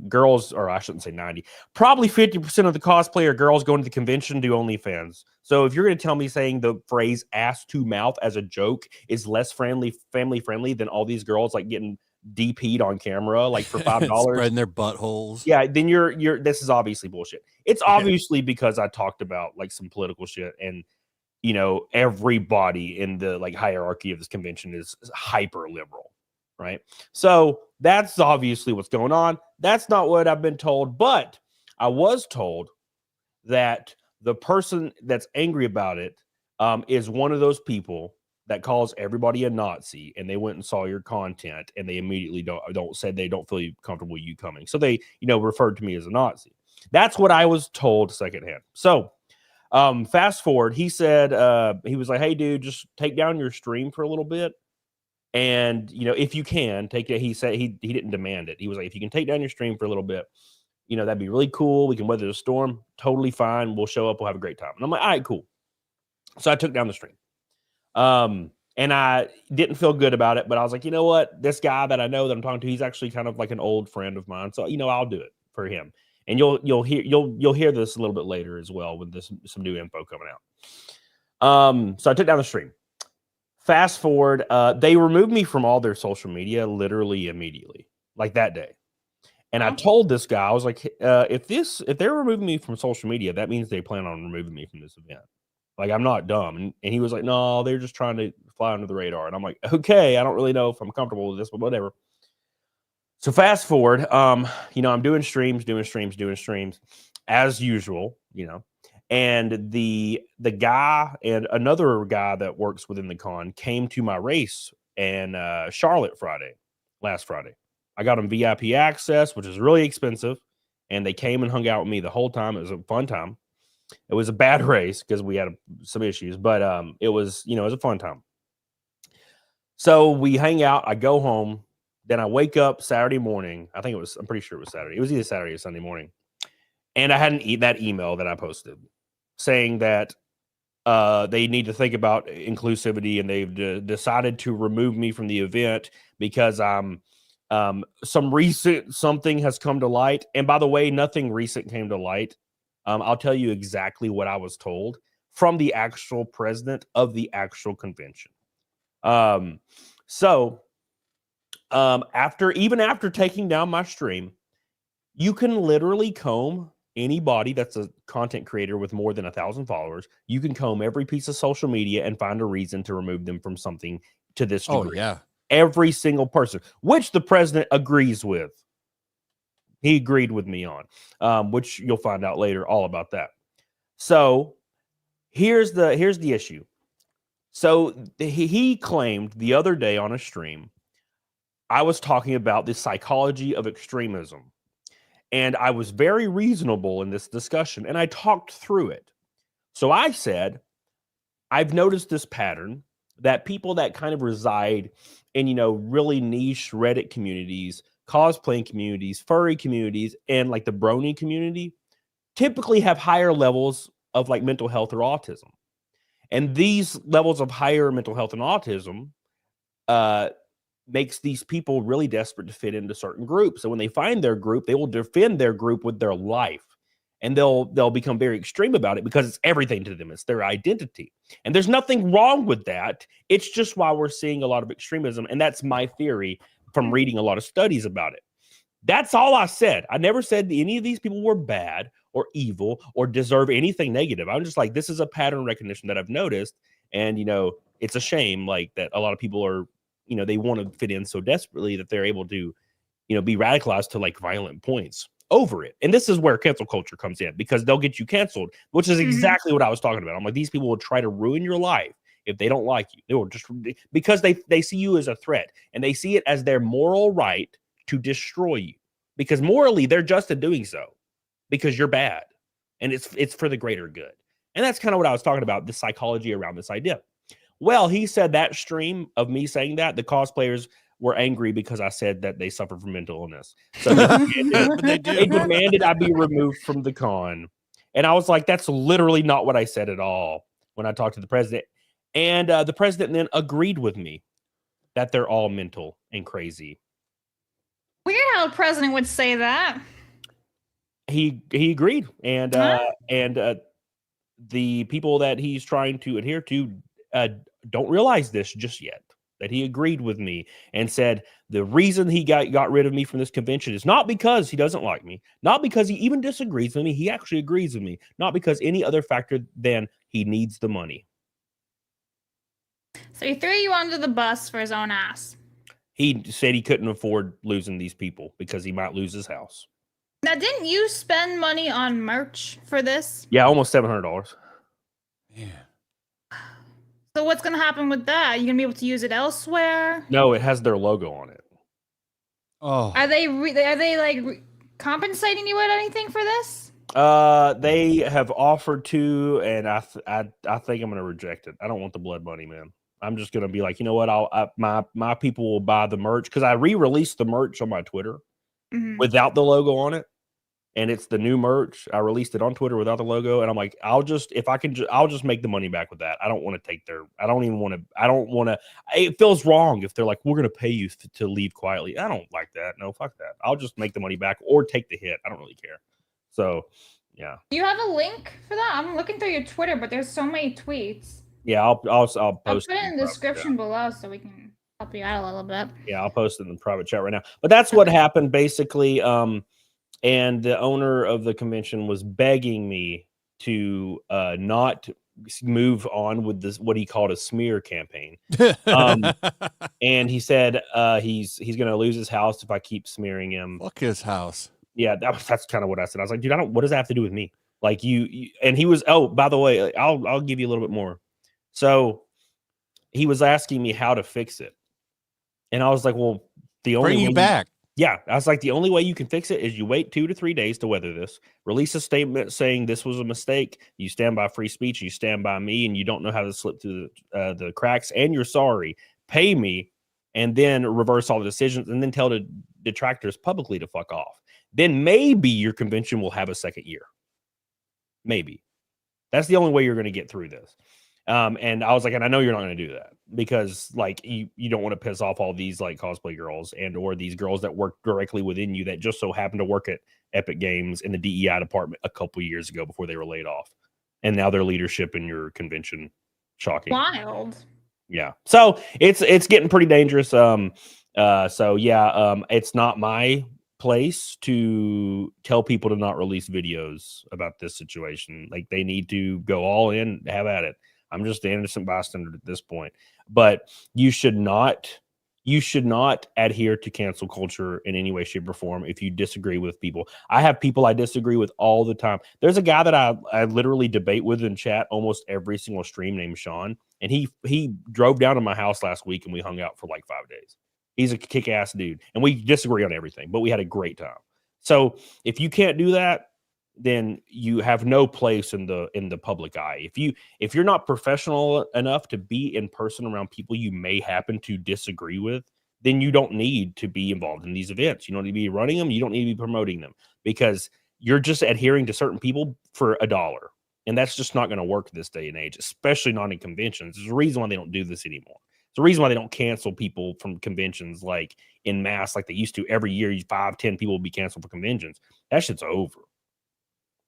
girls, or I shouldn't say 90, probably 50% of the cosplayer girls going to the convention do OnlyFans. So if you're going to tell me saying the phrase ass to mouth as a joke is less family friendly than all these girls getting DP'd on camera for $5, spreading their buttholes, yeah, then you're this is obviously bullshit. It's obviously because I talked about some political shit, and everybody in the hierarchy of this convention is hyper liberal, right? So that's obviously what's going on. That's not what I've been told, but I was told that the person that's angry about it is one of those people that calls everybody a Nazi, and they went and saw your content, and they immediately said they don't feel comfortable with you coming. So they, referred to me as a Nazi. That's what I was told secondhand. So fast forward, he said, he was like, hey, dude, just take down your stream for a little bit. And, if you can take it, he said he didn't demand it. He was like, if you can take down your stream for a little bit, that'd be really cool. We can weather the storm. Totally fine. We'll show up. We'll have a great time. And I'm like, all right, cool. So I took down the stream. And I didn't feel good about it, but I was like, you know what? This guy that I know that I'm talking to, he's actually kind of like an old friend of mine. So, I'll do it for him. And you'll hear this a little bit later as well with some new info coming out. So I took down the stream. Fast forward, they removed me from all their social media literally immediately, that day. And I told this guy, I was like, if they're removing me from social media, that means they plan on removing me from this event. I'm not dumb. And he was like, no, they're just trying to fly under the radar. And I'm like, okay, I don't really know if I'm comfortable with this, but whatever. So fast forward, I'm doing streams as usual, and the guy and another guy that works within the con came to my race and Charlotte last Friday. I got them VIP access, which is really expensive, and they came and hung out with me the whole time. It was a fun time. It was a bad race because we had some issues, but it was a fun time. So we hang out. I go home. Then I wake up Saturday morning. I'm pretty sure it was Saturday. It was either Saturday or Sunday morning. And I hadn't that email that I posted saying that they need to think about inclusivity, and they've decided to remove me from the event because something has come to light. And by the way, nothing recent came to light. I'll tell you exactly what I was told from the actual president of the actual convention. After taking down my stream, you can literally comb anybody that's a content creator with more than 1,000 followers. You can comb every piece of social media and find a reason to remove them from something to this degree. Oh, yeah. Every single person, which the president agrees with. He agreed with me on, which you'll find out later all about that. So here's the issue. So he claimed the other day on a stream, I was talking about the psychology of extremism. And I was very reasonable in this discussion, and I talked through it. So I said, I've noticed this pattern that people that kind of reside in, really niche Reddit communities, cosplaying communities, furry communities, and like the brony community typically have higher levels of like mental health or autism. And these levels of higher mental health and autism makes these people really desperate to fit into certain groups. So when they find their group, they will defend their group with their life. And they'll become very extreme about it because it's everything to them. It's their identity. And there's nothing wrong with that. It's just why we're seeing a lot of extremism. And that's my theory from reading a lot of studies about it. That's all I said. I never said any of these people were bad or evil or deserve anything negative. I'm just like, this is a pattern recognition that I've noticed. And, it's a shame like that a lot of people are, they want to fit in so desperately that they're able to, be radicalized to like violent points over it. And this is where cancel culture comes in, because they'll get you canceled, which is exactly what I was talking about. I'm like, these people will try to ruin your life if they don't like you. They will just, because they see you as a threat, and they see it as their moral right to destroy you, because morally they're just in doing so because you're bad, and it's for the greater good. And that's kind of what I was talking about, the psychology around this idea. Well, he said that stream of me saying that the cosplayers were angry because I said that they suffer from mental illness. So they demanded I be removed from the con. And I was like, that's literally not what I said at all when I talked to the president. And the president then agreed with me that they're all mental and crazy. Weird how a president would say that. He agreed. And the people that he's trying to adhere to don't realize this just yet, that he agreed with me and said the reason he got rid of me from this convention is not because he doesn't like me, not because he even disagrees with me. He actually agrees with me, not because any other factor than he needs the money. So he threw you under the bus for his own ass. He said he couldn't afford losing these people because he might lose his house. Now, didn't you spend money on merch for this? Yeah, almost $700. Yeah. So what's going to happen with that? Are you going to be able to use it elsewhere? No, it has their logo on it. Oh. Are they compensating you with anything for this? They have offered to, and I think I'm going to reject it. I don't want the blood money, man. I'm just going to be like, you know what? My people will buy the merch, because I re-released the merch on my Twitter without the logo on it. And it's the new merch. I released it on Twitter without the logo. And I'm like, I'll just make the money back with that. I don't want to take I don't want to, it feels wrong if they're like, we're going to pay you to leave quietly. I don't like that. No, fuck that. I'll just make the money back or take the hit. I don't really care. So, yeah. Do you have a link for that? I'm looking through your Twitter, but there's so many tweets. Yeah, I'll post it in the description below so we can help you out a little bit. Yeah, I'll post it in the private chat right now. But that's what happened basically. And the owner of the convention was begging me to not move on with this what he called a smear campaign. And he said he's going to lose his house if I keep smearing him. Fuck his house. Yeah, that's kind of what I said. I was like, dude, what does that have to do with me? Like you and he was. Oh, by the way, I'll give you a little bit more. So he was asking me how to fix it, and I was like, well, the only Bring you back. Yeah, I was like, the only way you can fix it is you wait 2 to 3 days to weather this. Release a statement saying this was a mistake. You stand by free speech. You stand by me, and you don't know how to slip through the cracks. And you're sorry. Pay me, and then reverse all the decisions, and then tell the detractors publicly to fuck off. Then maybe your convention will have a second year. Maybe. That's the only way you're going to get through this. And I was like, and I know you're not going to do that because like you don't want to piss off all these like cosplay girls and or these girls that work directly within you that just so happen to work at Epic Games in the DEI department a couple years ago before they were laid off. And now their leadership in your convention. Shocking. Wild. Yeah. So it's getting pretty dangerous. So yeah, it's not my place to tell people to not release videos about this situation. Like they need to go all in, have at it. I'm just an innocent bystander at this point. But you should not adhere to cancel culture in any way, shape, or form if you disagree with people. I have people I disagree with all the time. There's a guy that I literally debate with in chat almost every single stream named Sean. And he drove down to my house last week and we hung out for like 5 days. He's a kick-ass dude. And we disagree on everything, but we had a great time. So if you can't do that, then you have no place in the public eye. If you're not professional enough to be in person around people you may happen to disagree with, then you don't need to be involved in these events. You don't need to be running them. You don't need to be promoting them because you're just adhering to certain people for $1. And that's just not going to work this day and age, especially not in conventions. There's a reason why they don't do this anymore. It's the reason why they don't cancel people from conventions like in mass like they used to. Every year, 5-10 people will be canceled for conventions. That shit's over.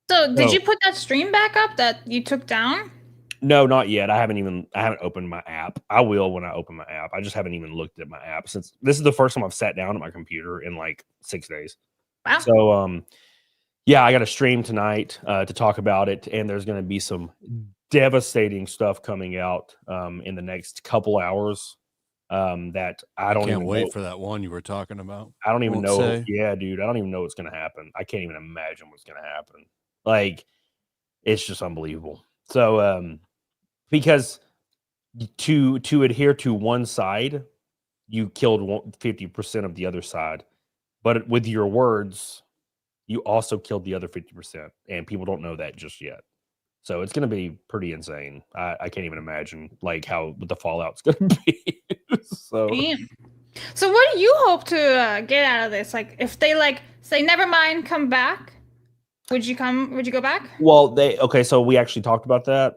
So did you put that stream back up that you took down? No, not yet. I haven't opened my app. I will when I open my app. I just haven't even looked at my app since this is the first time I've sat down at my computer in like 6 days. Wow. So yeah, I got a stream tonight to talk about it, and there's going to be some devastating stuff coming out in the next couple hours that I don't Can't even wait know. for that one you were talking about. I don't even Won't know. say. Yeah, dude, I don't even know what's going to happen. I can't even imagine what's going to happen. Like, it's just unbelievable. So, because to adhere to one side, you killed 50% of the other side. But with your words, you also killed the other 50%. And people don't know that just yet. So it's going to be pretty insane. I can't even imagine like what the fallout's going to be. So. Damn. So what do you hope to get out of this? Like if they like say, never mind, come back. Would you go back? Well, so we actually talked about that.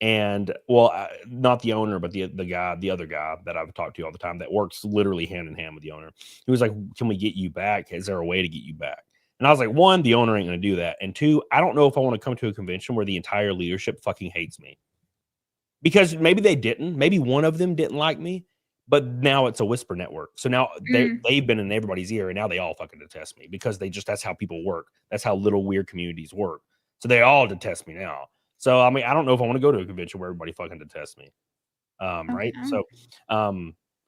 And well, not the owner, but the other guy that I've talked to all the time that works literally hand in hand with the owner. He was like, can we get you back? Is there a way to get you back? And I was like, one, the owner ain't going to do that. And two, I don't know if I want to come to a convention where the entire leadership fucking hates me. Because maybe they didn't. Maybe one of them didn't like me. But now it's a whisper network. So now they've been in everybody's ear and now they all fucking detest me because that's how people work. That's how little weird communities work. So they all detest me now. So, I mean, I don't know if I want to go to a convention where everybody fucking detests me. Right. So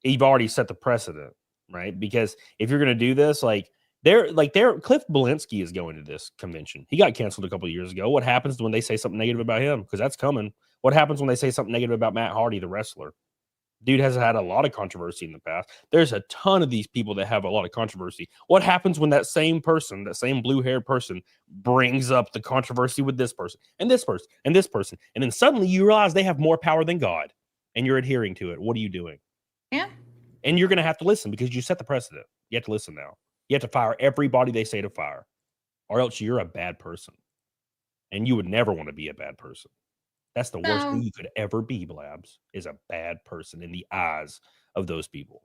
you've already set the precedent, right? Because if you're going to do this, Cliff Belinsky is going to this convention. He got canceled a couple of years ago. What happens when they say something negative about him? Because that's coming. What happens when they say something negative about Matt Hardy, the wrestler? Dude has had a lot of controversy in the past. There's a ton of these people that have a lot of controversy. What happens when that same person, that same blue-haired person, brings up the controversy with this person and this person and this person? And then suddenly you realize they have more power than God and you're adhering to it. What are you doing? Yeah. And you're going to have to listen because you set the precedent. You have to listen now. You have to fire everybody they say to fire, or else you're a bad person. And you would never want to be a bad person. That's the worst thing you could ever be, Blabs, is a bad person in the eyes of those people.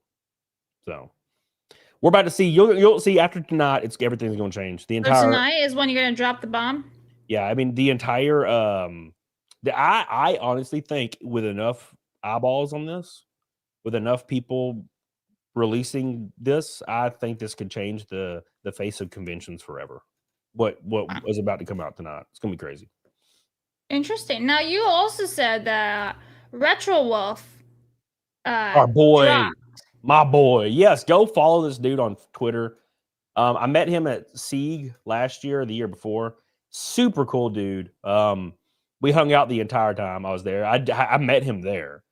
So we're about to see. You'll see after tonight. Everything's going to change. The entire tonight is when you're going to drop the bomb. Yeah, I mean the entire. I honestly think with enough eyeballs on this, with enough people releasing this, I think this could change the face of conventions forever. What was about to come out tonight? It's going to be crazy. Interesting. Now, you also said that Retro Wolf Our boy, dropped. my boy. Yes, go follow this dude on Twitter. I met him at Sieg last year, or the year before. Super cool dude. We hung out the entire time I was there. I met him there,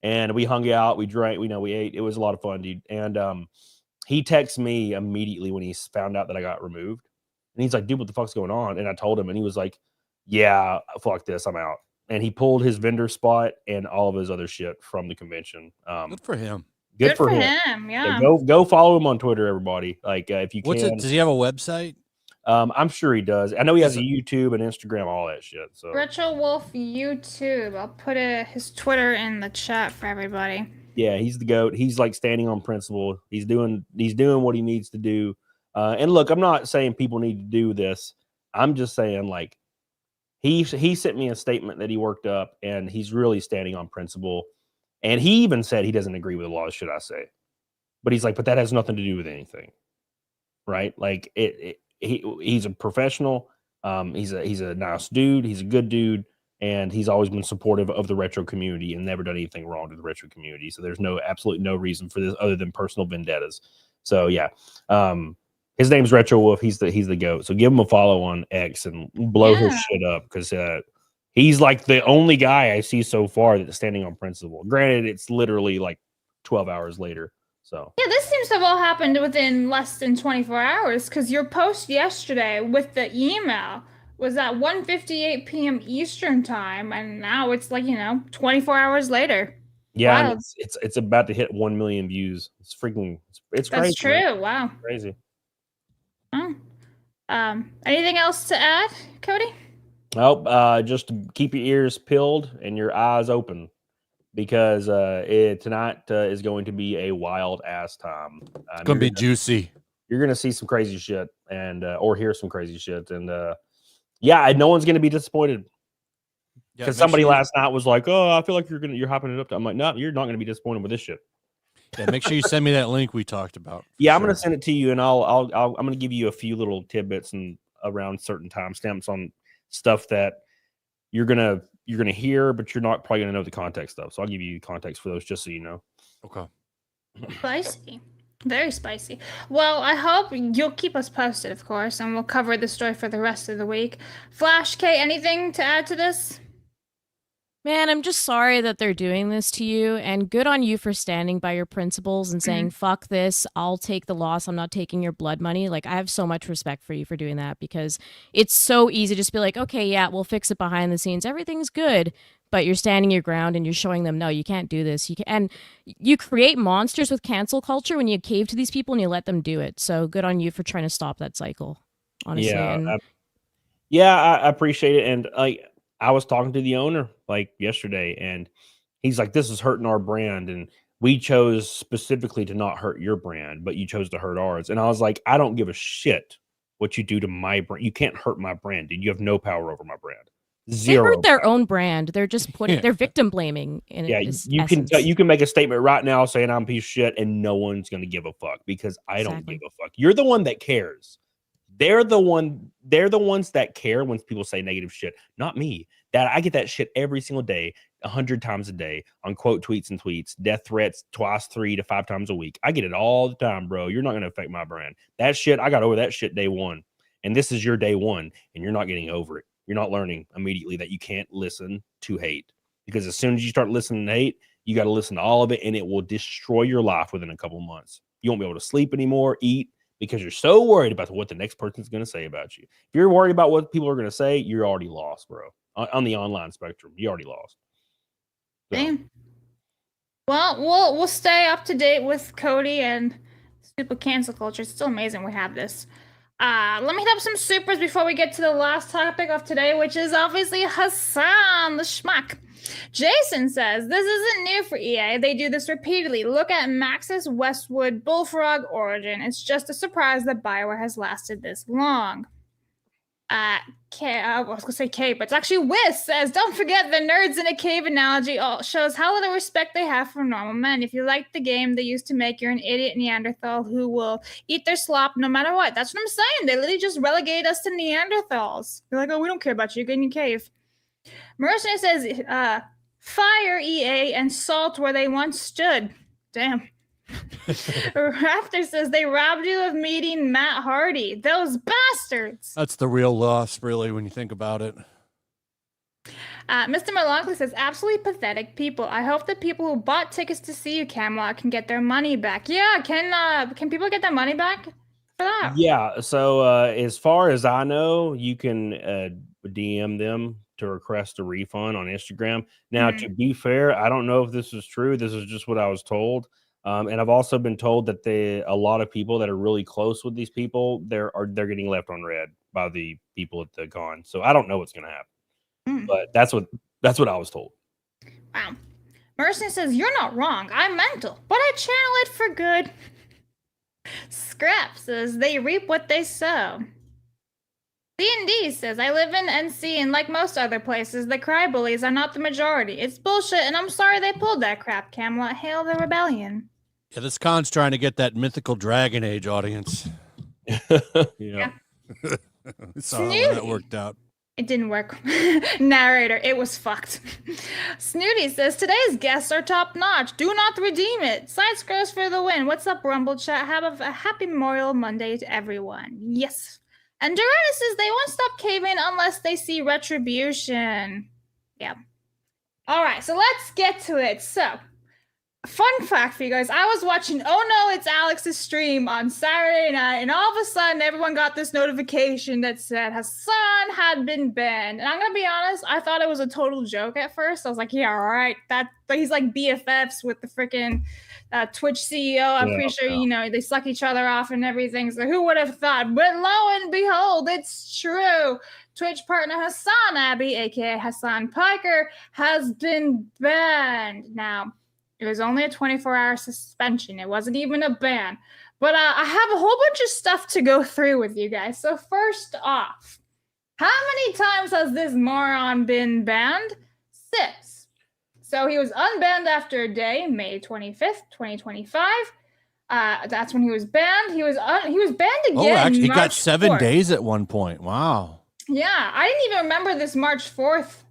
and we hung out. We drank. We ate. It was a lot of fun, dude. And he texted me immediately when he found out that I got removed, and he's like, "Dude, what the fuck's going on?" And I told him, and he was like, "Yeah, fuck this, I'm out." And he pulled his vendor spot and all of his other shit from the convention. Good for him. Good for him. Yeah. Go follow him on Twitter, everybody. Like if you can. What's it? Does he have a website? I'm sure he does. I know he has a YouTube and Instagram, all that shit. So Retro Wolf YouTube. I'll put his Twitter in the chat for everybody. yeah, he's the GOAT. He's like standing on principle. He's doing what he needs to do. And look, I'm not saying people need to do this. I'm just saying like he sent me a statement that he worked up, and he's really standing on principle. And he even said he doesn't agree with a lot of shit I say, but he's like, but that has nothing to do with anything, right? Like he's a professional. He's a nice dude. He's a good dude, and he's always been supportive of the retro community and never done anything wrong to the retro community. So there's absolutely no reason for this other than personal vendettas. So yeah, his name's Retro Wolf. He's the GOAT. So give him a follow on X and blow his shit up, because he's like the only guy I see so far that's standing on principle. Granted, it's literally like 12 hours later. So yeah, this seems to have all happened within less than 24 hours, because your post yesterday with the email was at 1:58 p.m. Eastern time, and now it's like 24 hours later. yeah, Wow. and it's about to hit 1 million views. It's freaking it's crazy. That's true. Man. Wow. Crazy. Anything else to add, Cody? Nope. Just keep your ears peeled and your eyes open, because tonight is going to be a wild ass time. It's gonna be juicy. You're gonna see some crazy shit and or hear some crazy shit, and yeah, no one's gonna be disappointed. Because somebody last night was like, "Oh, I feel like you're hyping it up." I'm like, "No, you're not gonna be disappointed with this shit." Yeah, make sure you send me that link we talked about. Yeah, I'm gonna send it to you, and I'm gonna give you a few little tidbits and around certain timestamps on stuff that you're gonna hear, but you're not probably gonna know the context of. So I'll give you context for those, just so you know. Okay. Spicy. Very spicy. Well, I hope you'll keep us posted, of course, and we'll cover the story for the rest of the week. Flash K, anything to add to this? Man, I'm just sorry that they're doing this to you, and good on you for standing by your principles and saying, fuck this, I'll take the loss, I'm not taking your blood money. Like, I have so much respect for you for doing that, because it's so easy to just be like, okay, yeah, we'll fix it behind the scenes, everything's good, but you're standing your ground and you're showing them, no, you can't do this. And you create monsters with cancel culture when you cave to these people and you let them do it. So good on you for trying to stop that cycle, honestly. Yeah, I appreciate it, and I was talking to the owner like yesterday, and he's like, "This is hurting our brand, and we chose specifically to not hurt your brand, but you chose to hurt ours." And I was like, "I don't give a shit what you do to my brand. You can't hurt my brand, dude. You have no power over my brand. Zero." They hurt their own brand. They're just putting they're victim blaming. You can make a statement right now saying I'm a piece of shit, and no one's gonna give a fuck, because I don't give a fuck. You're the one that cares. They're the ones that care when people say negative shit, not me. That I get that shit every single day, 100 times a day on quote tweets and tweets, death threats twice, 3 to 5 times a week. I get it all the time, bro. You're not going to affect my brand. That shit, I got over that shit day one. And this is your day one, and you're not getting over it. You're not learning immediately that you can't listen to hate, because as soon as you start listening to hate, you got to listen to all of it, and it will destroy your life within a couple months. You won't be able to sleep anymore, eat, because you're so worried about what the next person's going to say about you. If you're worried about what people are going to say, you're already lost, bro. On the online spectrum, you already lost. So. Damn. Well, we'll stay up to date with Cody and super cancel culture. It's still amazing we have this. Let me hit up some supers before we get to the last topic of today, which is obviously Hasan the schmuck. Jason says, this isn't new for EA. They do this repeatedly. Look at Maxis Westwood Bullfrog Origin. It's just a surprise that BioWare has lasted this long. I was going to say K, but it's actually Wiz says, don't forget the nerds in a cave analogy shows how little respect they have for normal men. If you like the game they used to make, you're an idiot Neanderthal who will eat their slop no matter what. That's what I'm saying. They literally just relegate us to Neanderthals. They're like, oh, we don't care about you. Get in your cave. Mercenary says, fire EA and salt where they once stood. Damn. Raptor says they robbed you of meeting Matt Hardy. Those bastards. That's the real loss, really, when you think about it. Mr. Melancholy says, absolutely pathetic people. I hope the people who bought tickets to see you, Camelot, can get their money back. Yeah, can people get their money back for that? Yeah. So as far as I know, you can DM them to request a refund on Instagram. Now, to be fair, I don't know if this is true. This is just what I was told. And I've also been told that a lot of people that are really close with these people, they're getting left on red by the people at the con. So I don't know what's going to happen. But that's what I was told. Wow. Mercy says, you're not wrong. I'm mental, but I channel it for good. Scrap says, they reap what they sow. D&D says, I live in NC, and like most other places, the cry bullies are not the majority. It's bullshit, and I'm sorry they pulled that crap, Camelot. Hail the rebellion. Yeah, this con's trying to get that mythical Dragon Age audience. Yeah. Saw how that worked out. It didn't work. Narrator, it was fucked. Snooty says, today's guests are top notch. Do not redeem it. Side scrolls for the win. What's up, Rumble Chat? Have a happy Memorial Monday to everyone. Yes. And Durana says they won't stop caving unless they see retribution. Yeah. All right, so let's get to it. So, fun fact for you guys. I was watching Oh No, It's Alex's stream on Saturday night, and all of a sudden everyone got this notification that said Hasan had been banned. And I'm going to be honest, I thought it was a total joke at first. I was like, yeah, all right. But he's like BFFs with the freaking Twitch CEO. I'm pretty sure, they suck each other off and everything. So who would have thought? But lo and behold, it's true. Twitch partner Hasan Abbey, aka Hasan Piker, has been banned. Now, it was only a 24-hour suspension. It wasn't even a ban. But I have a whole bunch of stuff to go through with you guys. So first off, how many times has this moron been banned? 6. So he was unbanned after a day, May 25th, 2025. That's when he was banned. He was banned again. Oh, actually, he got March 7 4th. days at one point. Wow. Yeah, I didn't even remember this March 4th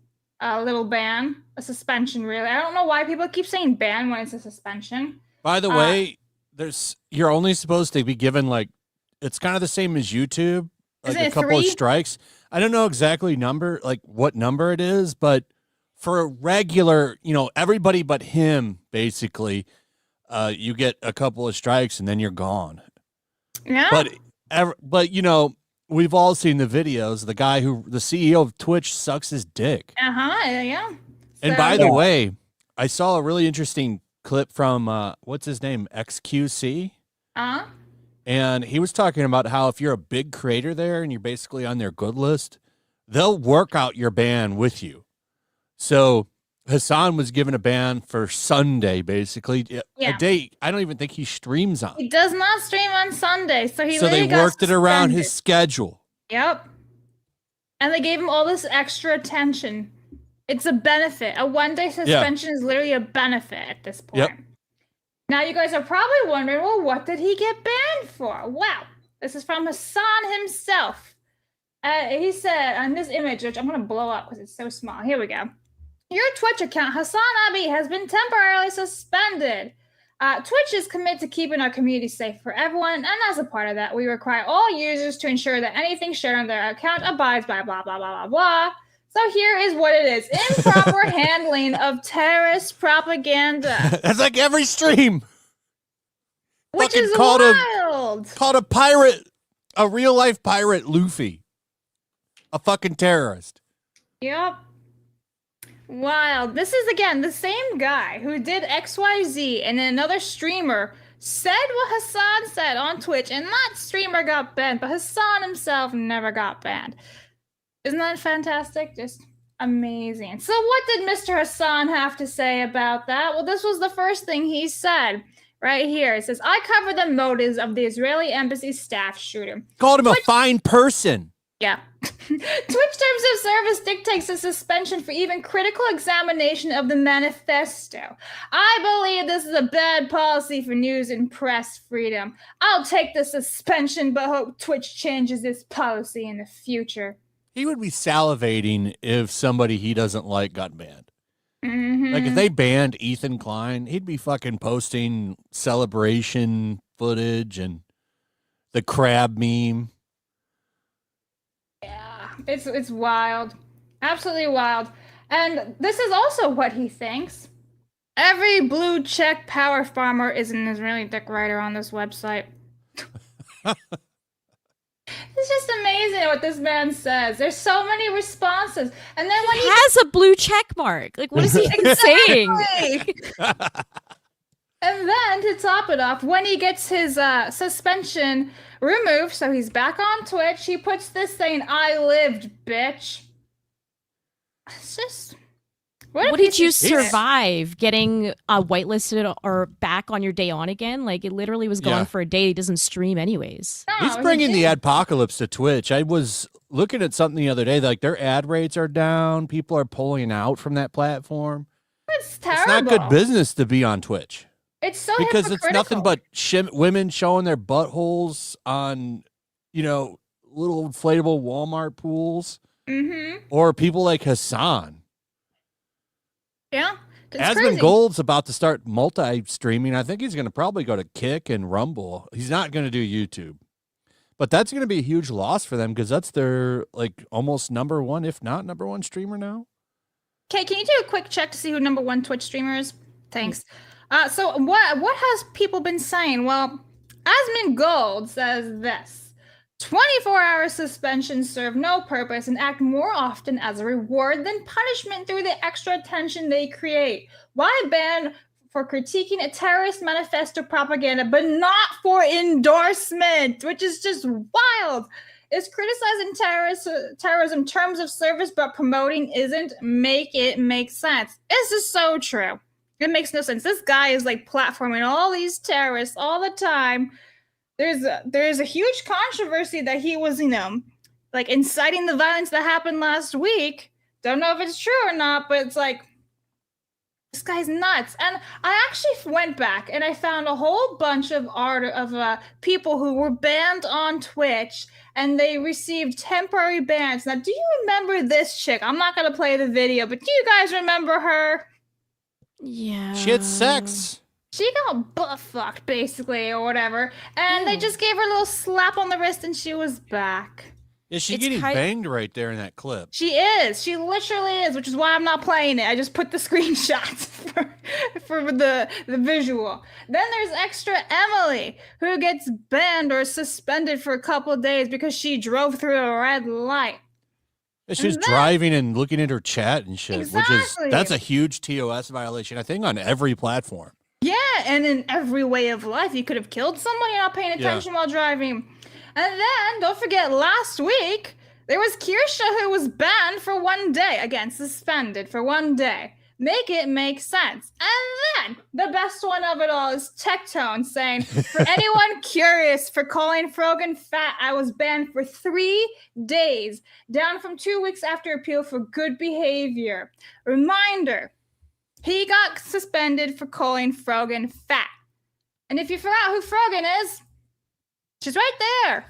little ban, a suspension, really. I don't know why people keep saying ban when it's a suspension. By the way, you're only supposed to be given it's kind of the same as YouTube, like a couple 3? of strikes. I don't know exactly what number it is, but for a regular, everybody but him, basically, you get a couple of strikes and then you're gone. Yeah. But we've all seen the videos. The guy the CEO of Twitch sucks his dick. Yeah. And by the way, I saw a really interesting clip from, what's his name? XQC. And he was talking about how if you're a big creator there and you're basically on their good list, they'll work out your ban with you. So Hasan was given a ban for Sunday, basically. A day I don't even think he streams on. He does not stream on Sunday, so they worked it around his schedule. Yep. And they gave him all this extra attention. It's a benefit. A 1-day suspension is literally a benefit at this point. Yep. Now you guys are probably wondering, well, what did he get banned for? Wow. This is from Hasan himself. He said on this image, which I'm going to blow up because it's so small. Here we go. Your Twitch account, Hasan Abbey, has been temporarily suspended. Twitch is committed to keeping our community safe for everyone, and as a part of that, we require all users to ensure that anything shared on their account abides by blah, blah, blah, blah, blah. So here is what it is. Improper handling of terrorist propaganda. That's like every stream. Which Fucking is wild. Called a pirate, a real-life pirate, Luffy. A fucking terrorist. Yep. Wild. This is, again, the same guy who did XYZ, and then another streamer said what Hasan said on Twitch, and that streamer got banned, but Hasan himself never got banned. Isn't that fantastic? Just amazing. So what did Mr. Hasan have to say about that? Well, this was the first thing he said right here. It says, I cover the motives of the Israeli embassy staff shooter. Called him a fine person. Yeah. Twitch Terms of Service dictates a suspension for even critical examination of the manifesto. I believe this is a bad policy for news and press freedom. I'll take the suspension, but hope Twitch changes this policy in the future. He would be salivating if somebody he doesn't like got banned. Mm-hmm. Like if they banned Ethan Klein, he'd be fucking posting celebration footage and the crab meme. Yeah, it's wild. Absolutely wild. And this is also what he thinks. Every blue check power farmer is an Israeli dick rider on this website. It's just amazing what this man says. There's so many responses. And then when he has a blue check mark. Like, what is he saying? And then to top it off, when he gets his suspension removed, so he's back on Twitch, he puts this saying, "I lived, bitch." It's just... What did you survive? Getting whitelisted or back on your day on again? Like, it literally was going for a day. He doesn't stream anyways. No, He's bringing the adpocalypse to Twitch. I was looking at something the other day. Like, their ad rates are down. People are pulling out from that platform. It's terrible. It's not good business to be on Twitch. It's so because it's nothing but women showing their buttholes on, little inflatable Walmart pools. Mm-hmm. Or people like Hasan. Yeah. Asmund Gold's about to start multi-streaming. I think he's going to probably go to Kick and Rumble. He's not going to do YouTube. But that's going to be a huge loss for them because that's their almost number one, if not number one streamer now. Okay, can you do a quick check to see who number one Twitch streamer is? Thanks. So what has people been saying? Well, Asmund Gold says this. 24-hour suspensions serve no purpose and act more often as a reward than punishment through the extra attention they create. Why ban for critiquing a terrorist manifesto propaganda, but not for endorsement, which is just wild? Is criticizing terrorism terms of service, but promoting isn't? Make it make sense. This is so true. It makes no sense. This guy is platforming all these terrorists all the time. There's a huge controversy that he was, inciting the violence that happened last week. Don't know if it's true or not, but it's this guy's nuts. And I actually went back and I found a whole bunch of people who were banned on Twitch and they received temporary bans. Now, do you remember this chick? I'm not going to play the video, but do you guys remember her? Yeah. She had sex. She got butt fucked, basically, or whatever. And they just gave her a little slap on the wrist and she was back. Yeah, she's getting banged right there in that clip. She is. She literally is, which is why I'm not playing it. I just put the screenshots for the visual. Then there's Extra Emily, who gets banned or suspended for a couple of days because she drove through a red light. Yeah, she was driving and looking at her chat and shit, Exactly. that's a huge TOS violation, I think, on every platform. Yeah, and in every way of life. You could have killed somebody not paying attention while driving. And then, don't forget, last week, there was Kirsha who was banned for 1 day. Again, suspended for 1 day. Make it make sense. And then, the best one of it all is Tectone saying, for anyone curious for calling Frogan fat, I was banned for 3 days, down from 2 weeks after appeal for good behavior. Reminder, he got suspended for calling Frogan fat. And if you forgot who Frogan is, she's right there.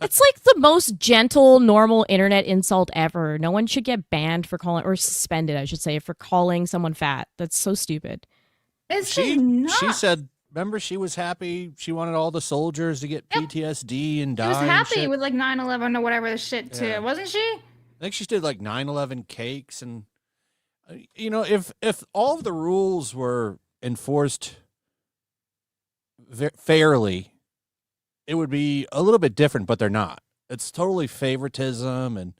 It's the most gentle, normal internet insult ever. No one should get banned for calling, or suspended, I should say, for calling someone fat. That's so stupid. She said, remember, she was happy. She wanted all the soldiers to get PTSD and die. She was happy with 9/11 or whatever the shit too, wasn't she? I think she did 9/11 cakes and... if all of the rules were enforced fairly, it would be a little bit different, but they're not. It's totally favoritism and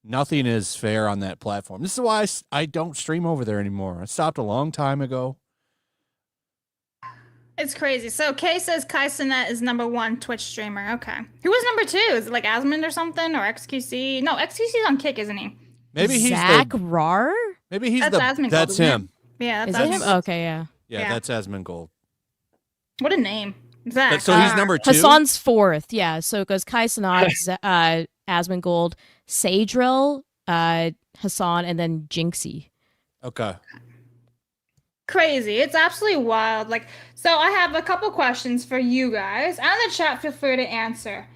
nothing is fair on that platform. This is why I don't stream over there anymore. I stopped a long time ago. It's crazy. So Kay says Kai Cenat is number one Twitch streamer. Okay. Who was number two? Is it Asmund or something? Or XQC? No, XQC's on Kick, isn't he? Maybe he's Zach Rar? Maybe he's that's Asmund Gold, that's him. Yeah, that's Asmund. him. Okay, yeah. Yeah, that's Asmund Gold. What a name. Zach. So he's number two? Hasan's fourth, yeah. So it goes Kai Cenat, Asmund Gold, Sadril, Hasan, and then Jinxie. Okay. Crazy. It's absolutely wild. So I have a couple questions for you guys and the chat. Feel free to answer.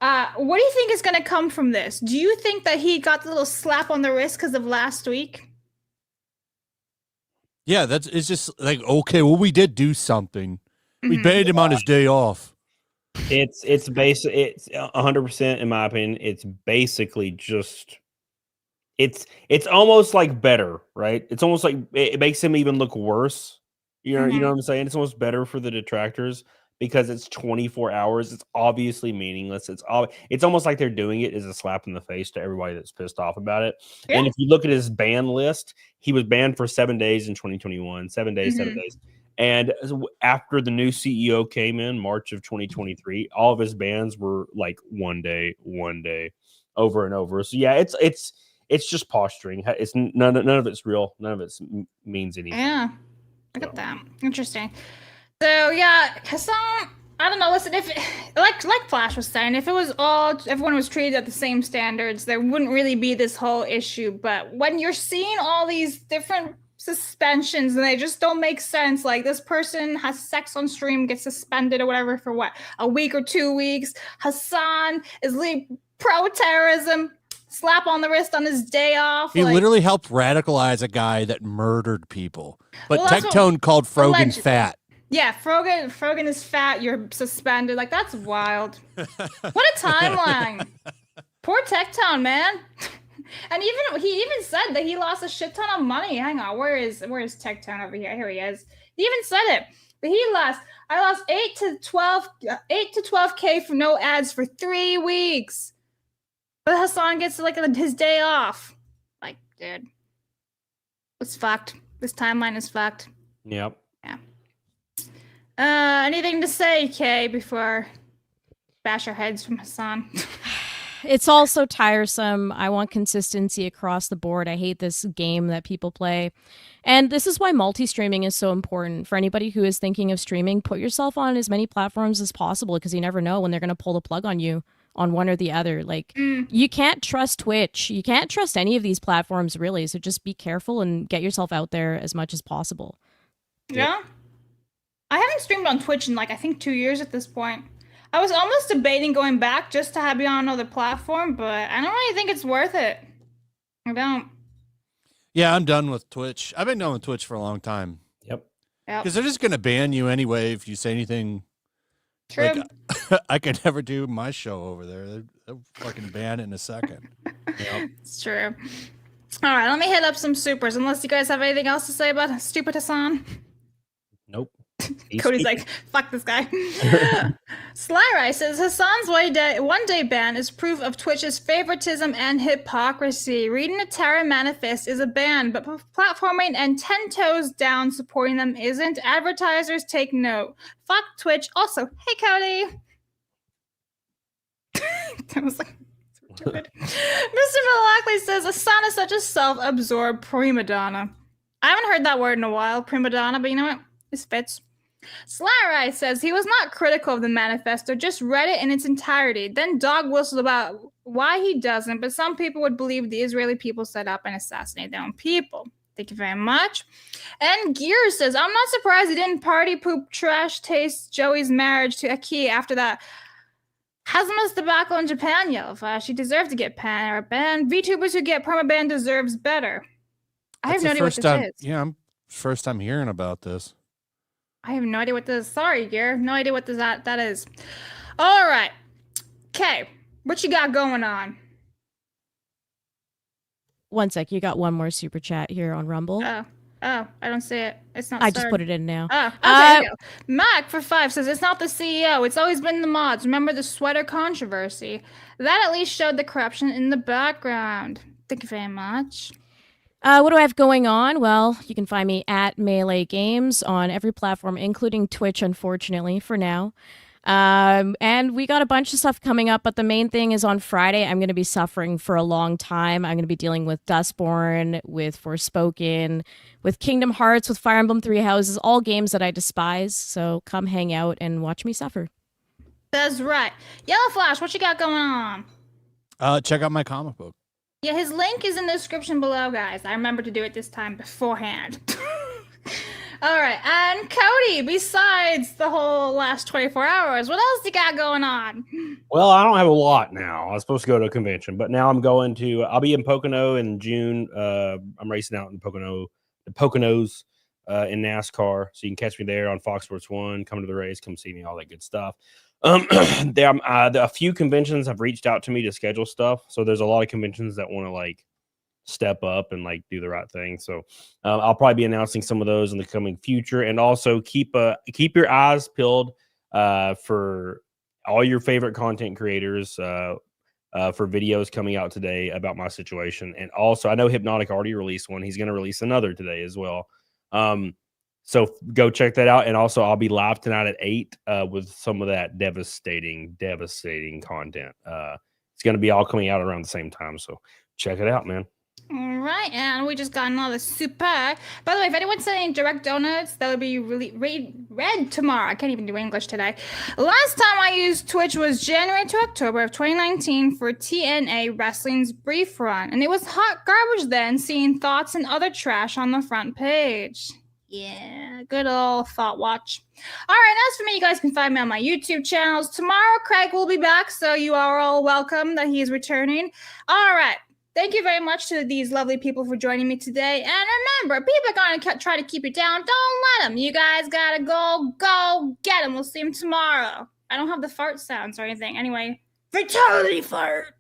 What do you think is going to come from this? Do you think that he got the little slap on the wrist because of last week? Yeah, it's just like, okay, well, we did do something. We banned him on his day off. It's 100% in my opinion. It's basically just it's almost like better, right? It's almost like it makes him even look worse. You know what I'm saying? It's almost better for the detractors because it's 24 hours. It's obviously meaningless. It's almost like they're doing it as a slap in the face to everybody that's pissed off about it. Yeah. And if you look at his ban list, he was banned for 7 days in 2021. 7 days, 7 days. And after the new CEO came in March of 2023, all of his bans were like one day, over and over. So yeah, it's just posturing. It's none of it's real. None of it means anything. Yeah, look at that. Interesting. So yeah, Hasan, I don't know. Listen, if like Flash was saying, if it was everyone was treated at the same standards, there wouldn't really be this whole issue. But when you're seeing all these different suspensions and they just don't make sense, like this person has sex on stream, gets suspended or whatever for what, a week or 2 weeks. Hasan is pro-terrorism, slap on the wrist on his day off. He literally helped radicalize a guy that murdered people. But Tectone called Frogan fat. Yeah, Frogan is fat. You're suspended. Like, that's wild. What a timeline. Poor Tectone, man. And he even said that he lost a shit ton of money. Hang on, where is Tectone over here? Here he is. He even said it. But I lost 8 to 12K for no ads for 3 weeks. But Hasan gets like his day off. Like, dude, it's fucked. This timeline is fucked. Yep. Yeah. Anything to say, Kay, before bash our heads from Hasan? It's all so tiresome. I want consistency across the board. I hate this game that people play. And this is why multi-streaming is so important. For anybody who is thinking of streaming, put yourself on as many platforms as possible because you never know when they're going to pull the plug on you on one or the other. Like, you can't trust Twitch. You can't trust any of these platforms, really. So just be careful and get yourself out there as much as possible. Yeah. I haven't streamed on Twitch in, like, I think 2 years at this point. I was almost debating going back just to be on another platform, but I don't really think it's worth it. I don't. Yeah, I'm done with Twitch. I've been done with Twitch for a long time. Yep. Because they're just going to ban you anyway if you say anything. True. Like, I could never do my show over there. They'll fucking ban it in a second. Yep. It's true. All right, let me hit up some supers, unless you guys have anything else to say about stupid Hasan. Nope. Cody's like, fuck this guy. Sly Rice says Hasan's one-day ban is proof of Twitch's favoritism and hypocrisy. Reading a Terra manifest is a ban, but platforming and 10 toes down supporting them isn't. Advertisers take note. Fuck Twitch. Also, hey Cody. That was like stupid. Mr. Malackley says Hasan is such a self-absorbed prima donna. I haven't heard that word in a while, prima donna, but you know what? This fits. Sly Rice says he was not critical of the manifesto, just read it in its entirety. Then dog whistled about why he doesn't, but some people would believe the Israeli people set up and assassinated their own people. Thank you very much. And Gear says, I'm not surprised he didn't party poop trash taste Joey's marriage to Aki after that Hazma's debacle in Japan, Yellowflash. She deserved to get banned. VTubers who get permaban deserves better. I have no idea what this is. Yeah, I'm first time hearing about this. I have no idea what this is. Sorry, Gear. No idea what that is. All right. Okay. What you got going on? One sec. You got one more super chat here on Rumble. Oh, I don't see it. It's not. I just put it in now. Oh, okay. Mac for 5 says it's not the CEO. It's always been the mods. Remember the sweater controversy? That at least showed the corruption in the background. Thank you very much. What do I have going on? Well, you can find me at Melee Games on every platform, including Twitch, unfortunately, for now. And we got a bunch of stuff coming up, but the main thing is on Friday, I'm going to be suffering for a long time. I'm going to be dealing with Dustborn, with Forspoken, with Kingdom Hearts, with Fire Emblem Three Houses, all games that I despise. So come hang out and watch me suffer. That's right. Yellow Flash, what you got going on? Check out my comic book. Yeah, his link is in the description below, guys. I remember to do it this time beforehand. All right, and Cody, besides the whole last 24 hours, what else you got going on? Well, I don't have a lot now. I was supposed to go to a convention, but now I'll be in Pocono in June. I'm racing out in the Poconos in NASCAR. So you can catch me there on Fox Sports 1. Come to the race, come see me, all that good stuff. A few conventions have reached out to me to schedule stuff. So there's a lot of conventions that want to like step up and like do the right thing. So I'll probably be announcing some of those in the coming future, and also keep your eyes peeled for all your favorite content creators for videos coming out today about my situation. And also I know Hypnotic already released one. He's going to release another today as well. So go check that out. And also I'll be live tonight at 8 with some of that devastating content. It's going to be all coming out around the same time. So check it out, man. All right, and we just got another super. By the way, if anyone's sending direct donuts, that would be really read tomorrow. I can't even do English today. Last time I used Twitch was January to October of 2019 for TNA Wrestling's brief run, and it was hot garbage then, seeing thoughts and other trash on the front page. Yeah, good old thought watch. All right, as for me, you guys can find me on my YouTube channels. Tomorrow, Craig will be back, so you are all welcome that he is returning. All right. Thank you very much to these lovely people for joining me today. And remember, people are going to try to keep you down. Don't let them. You guys got to go get them. We'll see them tomorrow. I don't have the fart sounds or anything. Anyway, fatality fart.